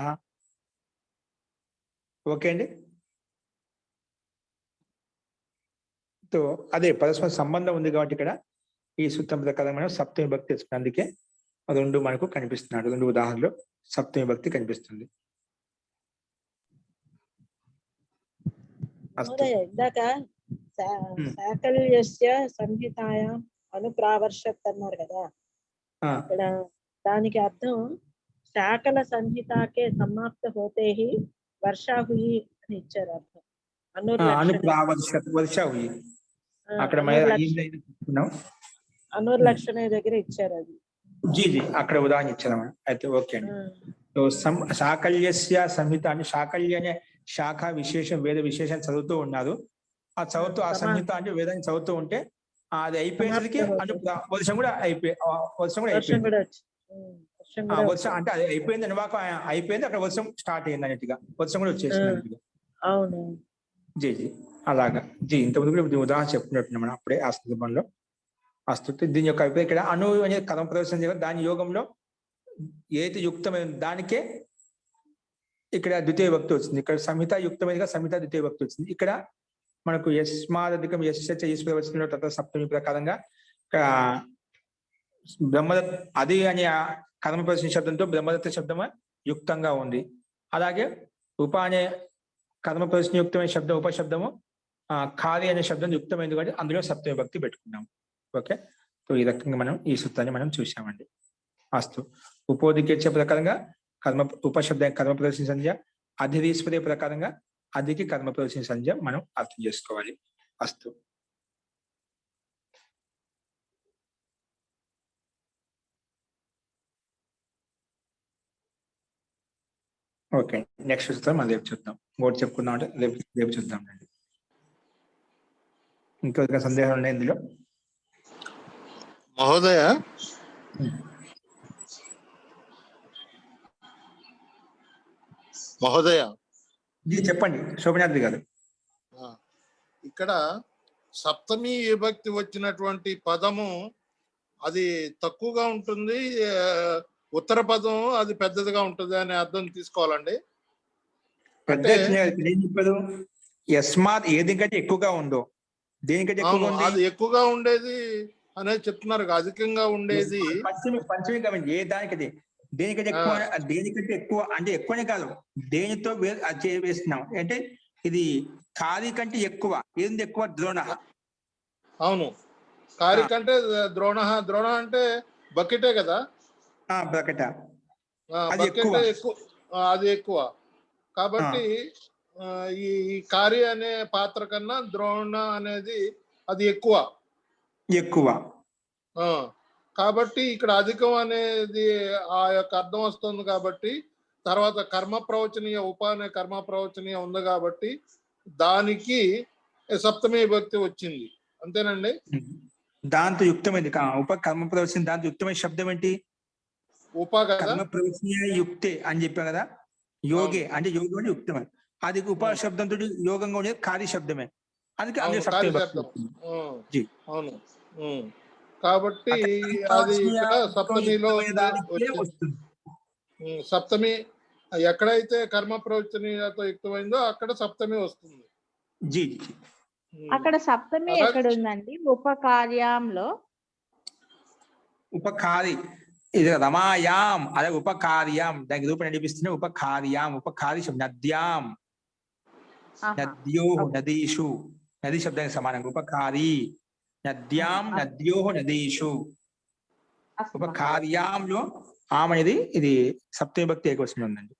C: ఓకే అండి. సో అదే పరస్పర సంబంధం ఉంది కాబట్టి ఇక్కడ ఈ సూత్రం ప్రకారం మనం సప్తమి భక్తి తెచ్చుకున్నాం. అందుకే రెండు మనకు కనిపిస్తున్నాడు, రెండు ఉదాహరణలు సప్తమి భక్తి కనిపిస్తుంది.
A: ఇందాక శాకల్యస్య సంహితాయాం అనుప్రావర్షత్ అన్నారు కదా, ఇక్కడ దానికి అర్థం శాకల సంహితాకే సమాప్త హోతే హి వర్షా హుయి అని ఇచ్చారు అర్థం.
C: అక్కడ
A: అనుర్లక్షణ దగ్గర ఇచ్చారు అది.
C: జీ అక్కడ ఉదాహరణ ఇచ్చారు. అయితే ఓకే అండి. సో శాకల్యస్య సంహిత అంటే శాకల్య అనే శాఖ విశేషం వేద విశేషం చదువుతూ ఉన్నారు. ఆ చదువుతూ ఆ సంహిత అంటే వేదాన్ని చదువుతూ ఉంటే అది అయిపోయేసరికి అంటే వర్షం కూడా
A: వర్షం
C: అయిపోయింది.
A: కూడా వచ్చి
C: వర్షం అంటే అది అయిపోయింది, నిర్వాహకం అయిపోయింది, అక్కడ వర్షం స్టార్ట్ అయింది అన్నట్టుగా, వర్షం కూడా వచ్చేసింది అన్నట్టుగా.
A: అవును.
C: జీ అలాగా ఇంతకుముందు కూడా ఉదాహరణ చెప్పుకున్నట్టు మనం అప్పుడే ఆ సందర్భంలో అస్తుతి. దీని యొక్క అభిప్రాయం ఇక్కడ అణు అనేది కర్మ ప్రదర్శన చేయడం, దాని యోగంలో ఏది యుక్తమైన దానికే ఇక్కడ ద్వితీయ భక్తి వచ్చింది. ఇక్కడ సంహిత యుక్తమైనగా సంహిత ద్వితీయ భక్తి వచ్చింది. ఇక్కడ మనకు యస్మాదధికం యశ్చ ఈశ్వర వచనంలో తత్వ సప్తమి ప్రకారంగా బ్రహ్మదత్ అది అనే కర్మ ప్రదర్శన శబ్దంతో బ్రహ్మదత్త శబ్దము యుక్తంగా ఉంది. అలాగే ఉప అనే కర్మ ప్రదర్శన యుక్తమైన శబ్దం ఉపశబ్దము ఖాళీ అనే శబ్దం యుక్తమైనది కాబట్టి అందులో సప్తమి భక్తి పెట్టుకున్నాం. ఓకే, సో ఈ రకంగా మనం ఈ సూత్రాన్ని మనం చూసామండి. అస్తు ఉపోదికేచ్చ ప్రకారంగా కర్మ ఉపశబ్ద కర్మ ప్రదర్శన సంధ్య, అధిరీశ్వరే ప్రకారంగా అధికి కర్మ ప్రదర్శన సంధ్య మనం అర్థం చేసుకోవాలి. అస్తు. ఓకే, నెక్స్ట్ సూత్రం మనం రేపు చూద్దాం. ఇంకోటి చెప్పుకున్నాం అంటే రేపు చూద్దాం అండి. ఇంకొక సందేహాలు ఉన్నాయి ఇందులో
E: మహోదయ? మహోదయ
C: చెప్పండి శోభనాద్రి గారు.
E: ఇక్కడ సప్తమి విభక్తి వచ్చినటువంటి పదము అది తక్కువగా ఉంటుంది, ఉత్తర పదం అది పెద్దదిగా ఉంటుంది అనే అర్థం తీసుకోవాలండి.
C: యస్మాత్ ఏదికంటే ఎక్కువగా ఉందో దేనికంటే
E: అది ఎక్కువగా ఉండేది అనేది చెప్తున్నారు, అధికంగా ఉండేది
C: పంచమి గమనించి ఏ దానికది దేనికంటే ఎక్కువ, దేనికంటే ఎక్కువ అంటే ఎక్కువనే కాదు, దేనితో వేస్తున్నాం అంటే ఇది ఖాళీ కంటే ఎక్కువ. ఏంది ఎక్కువ? ద్రోణ.
E: అవును, ఖాళీ కంటే ద్రోణ. ద్రోణ అంటే బకెటే కదా,
C: బకెట
E: అది ఎక్కువ. కాబట్టి ఈ కార్య అనే పాత్ర కన్నా ద్రోణ అనేది అది ఎక్కువ. కాబట్టి ఇక్కడ అధికం అనేది ఆ యొక్క అర్థం వస్తుంది. కాబట్టి తర్వాత కర్మ ప్రవచనీయ ఉప అనే కర్మ ప్రవచనీయ ఉంది కాబట్టి దానికి సప్తమి విభక్తి వచ్చింది. అంతేనండి.
C: దాంతో యుక్తమైంది ఉప కర్మ ప్రవచన, దాంతో యుక్తమైన శబ్దం ఏంటి?
E: ఉప కర్మ
C: ప్రవచనీయ యుక్తే అని చెప్పా కదా. యోగే అంటే యోగం అంటే యుక్తమే. అది ఉప శబ్దంతో యోగంగా ఉండేది కార్య శబ్దమే, అందుకే అందులో సప్తమి భక్తి.
E: అవును, కాబట్టి అది ఇక్కడ సప్తమిలో సప్తమి ఎక్కడైతే కర్మ ప్రవచనీయతో యుక్తమైందో అక్కడ సప్తమి వస్తుంది.
B: అక్కడ సప్తమి ఎక్కడ ఉందండి? ఉపకార్యంలో
C: ఉపకారి ఇది రమాయాం, అలాగే ఉపకార్యం దానికి రూపం నడిపిస్తున్న ఉపకార్యం. ఉపకారి శబ్దం నద్యాం, నద్యో నదీషు, నదీ శబ్దానికి సమానంగా ఉపకారి. నద్యాం నద్యో నదీషు. ఉపకార్యంలో ఆమె అనేది ఇది సప్తమి భక్తి ఏకవచనం ఉందండి.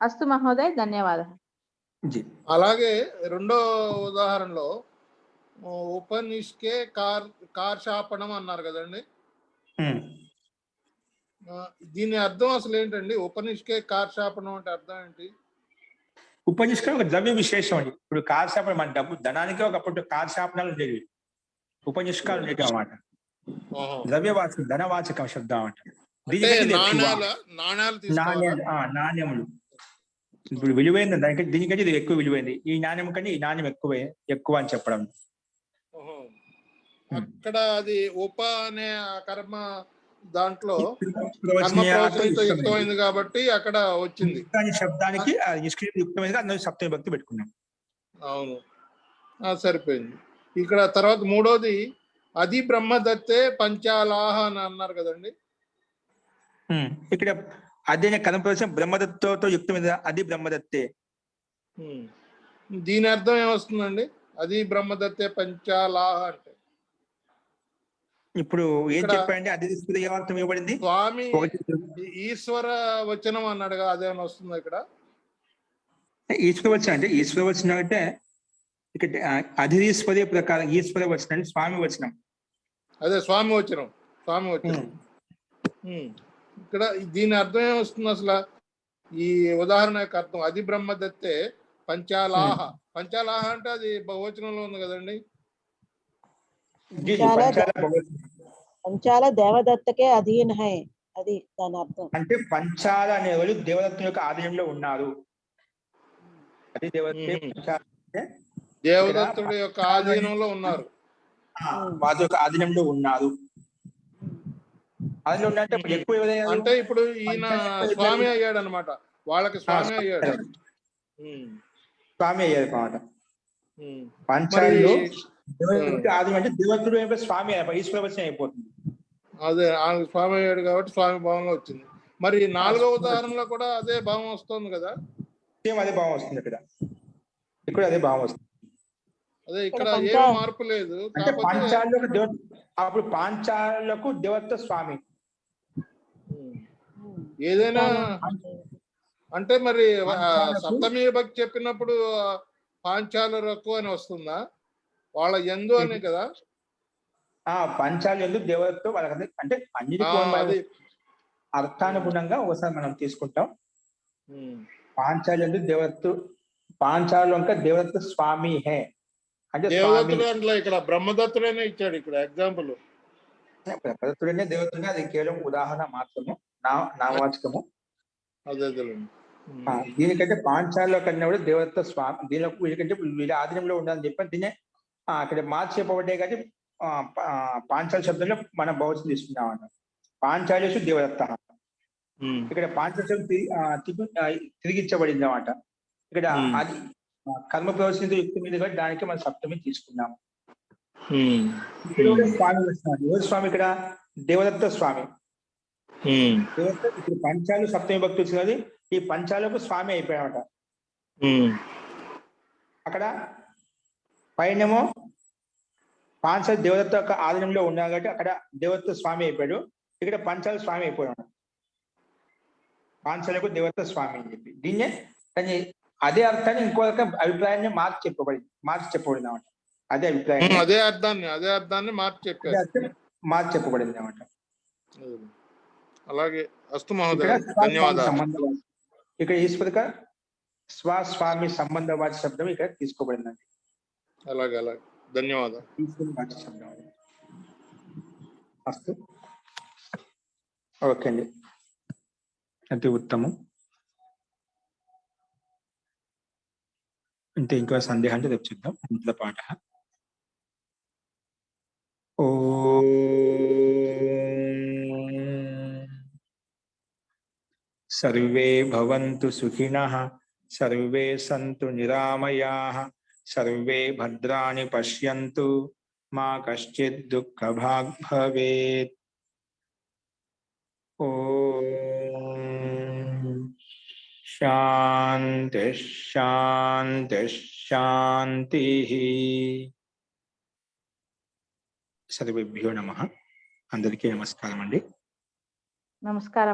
B: అస్తు మహోదయ్, ధన్యవాదాలు.
E: అలాగే రెండో ఉదాహరణలో ఉపనిష్కే కార్షాపణం అన్నారు కదండి. దీని అర్థం అసలు ఏంటండి? ఉపనిష్కే కార్షాపణం అంటే అర్థం ఏంటి?
C: ఉపనిష్కం ఒక ద్రవ్య విశేషం అండి. ఇప్పుడు కార్షాపణం మన డబ్బు ధనానికి ఒకప్పుడు కార్షాపణాలు ఉండేవి, ఉపనిష్కాలు ఉండేవి అన్నమాట. ద్రవ్యవాచకం ధనవాచకం శబ్దం అంట. నాణ్యములు ఇప్పుడు విలువైంది దానికంటే దీనికంటే ఇది ఎక్కువ విలువైంది. ఈ నాణ్యం కంటే ఈ నాణ్యం ఎక్కువ అని చెప్పడం.
E: అక్కడ అది ఉప అనే కర్మ దాంట్లో యుక్తమైంది కాబట్టి అక్కడ వచ్చింది.
C: శబ్దానికి నిష్క్రియ యుక్తమైనది, అందులో సప్తమి భక్తి పెట్టుకున్నాం.
E: అవును, సరిపోయింది. ఇక్కడ తర్వాత మూడోది అది బ్రహ్మదత్తే పంచాలాహ అని అన్నారు కదండి.
C: ఇక్కడ అదే కర్మ ప్రవేశం బ్రహ్మదత్తో యుక్తమైనది, అది బ్రహ్మదత్తే.
E: దీని అర్థం ఏమొస్తుందండి? అది బ్రహ్మదత్తే పంచాలాహ అంటే
C: ఇప్పుడు ఏం చెప్పండి? అది ఏమర్థం ఇవ్వబడింది?
E: స్వామి ఈశ్వర వచనం అన్నాడు కదా, అదేమైనా వస్తుందా ఇక్కడ?
C: ఈశ్వర వచనం అంటే ఈశ్వర వచనం అంటే ఇక్కడ అధిరీశ్వరే ప్రకారం ఈశ్వర వచనం అంటే స్వామి వచనం.
E: అదే స్వామి వచనం. ఇక్కడ దీని అర్థం ఏమొస్తుంది అసలు? ఈ ఉదాహరణ యొక్క అర్థం అది బ్రహ్మదత్తే పంచాలాహ. పంచాలాహ అంటే అది బహువచనంలో ఉంది కదండి.
A: పంచాల దేవదత్తకే అధీన్ హై, అది దాని అర్థం.
C: అంటే పంచాల అనేవాళ్ళు దేవదత్తుని యొక్క ఆధీనంలో ఉన్నారు. అది
E: దేవదత్తుడి యొక్క ఆధీనంలో ఉన్నారు.
C: వారి యొక్క ఆధీనంలో ఉన్నారు. ఆధీనంలో ఉన్నట్టు ఎక్కువ
E: అంటే ఇప్పుడు ఈయన స్వామి అయ్యాడు అనమాట, వాళ్ళకి స్వామి అయ్యాడు.
C: స్వామి అయ్యాడు అనమాట. పంచాలలో ఆధీనం అంటే దేవదత్తుడు స్వామి ఈశ్వరవచనం అయిపోతుంది.
E: అదే ఆయన స్వామి అయ్యాడు కాబట్టి స్వామి భావంలో వచ్చింది. మరి 4వ ఉదాహరణలో కూడా అదే భావం వస్తుంది కదా?
C: సేమ్ అదే భావం వస్తుంది ఇక్కడ అదే భావం వస్తుంది.
E: అదే ఇక్కడ ఏమీ మార్పు లేదు.
C: అప్పుడు పాంచాలకు దేవత్వ స్వామి
E: ఏదైనా అంటే మరి సప్తమి భక్తి చెప్పినప్పుడు పాంచాల రక్కు అని వస్తుందా? వాళ్ళ ఎందు అని కదా?
C: పంచాలు ఎందుకు దేవతతో వాళ్ళకి అంటే అన్నిటి అర్థానుగుణంగా ఒకసారి మనం తీసుకుంటాం. పాంచాలు ఎందుకు దేవత్ పాంచాలు ఇంకా దేవత్ స్వామి హే అంటే
E: దేవదత్తుడు అంటే ఇక్కడ బ్రహ్మదత్తుడనే ఇచ్చాడు ఇక్కడ ఎగ్జాంపుల్.
C: బ్రహ్మదత్తుడనే దేవతనే, అది కేవలం ఉదాహరణ మాత్రము, నామవాచకము.
E: అదే
C: దీనికంటే పాంచాల్లో కన్నా కూడా దేవతత్వ స్వామి దీనిలో వీళ్ళకంటే వీళ్ళ ఆధీనంలో ఉండాలని చెప్పి దీన్ని అక్కడ మార్చి చెప్పబడ్డాయి. కాబట్టి పాంచాల శబ్దంలో మనం బహుశా తీసుకున్నామన్న పాంచాలేషు దేవదత్త. ఇక్కడ పాంచాల శబ్దం తిరిగిచ్చబడింది అన్నమాట. ఇక్కడ అది కర్మ ప్రవచనతో యుక్తి మీద కూడా దానికి మనం సప్తమి తీసుకున్నాము. స్వామి వస్తున్నాడు. ఎవరు స్వామి? ఇక్కడ దేవదత్త స్వామి. ఇప్పుడు పంచాలు సప్తమి భక్తి వచ్చినది, ఈ పంచాలకు స్వామి అయిపోయామట. అక్కడ పైనేమో పాంచాల దేవదత్త యొక్క ఆధీనంలో ఉన్నాడు కాబట్టి అక్కడ దేవదత్త స్వామి అయిపోయాడు. ఇక్కడ పంచాల స్వామి అయిపోయాడు. పాంచాలకు దేవదత్త స్వామి అని చెప్పి దీన్నే కానీ అదే అర్థాన్ని ఇంకో అభిప్రాయాన్ని మార్చి చెప్పబడింది అన్నమాట. అదే అభిప్రాయం
E: అదే అర్థాన్ని మార్చి
C: చెప్పబడింది అన్నమాట.
E: అలాగే అస్తు మహోదయ, ధన్యవాదాలు.
C: ఇక్కడ ఈశ్వరిక స్వస్వామి సంబంధవాచి శబ్దం ఇక్కడ తీసుకోబడిందండి.
E: అలాగే ధన్యవాదాలు.
C: అస్తు. ఓకే అండి, అతి ఉత్తమం. అంటే ఇంకో సందేహం అంటే రేపు చూద్దాం. ఇంట్లో పాఠ సర్వే భవంతు సుఖినః, సర్వే సంతు నిరామయాః, సర్వే భద్రాణి పశ్యంతు, మా కశ్చిత్ దుఃఖభాగ్ భవేత్. ఓం శాంతి శాంతి శాంతి. సర్వేభ్యో నమః. అందరికీ నమస్కారం అండి.
B: నమస్కారం.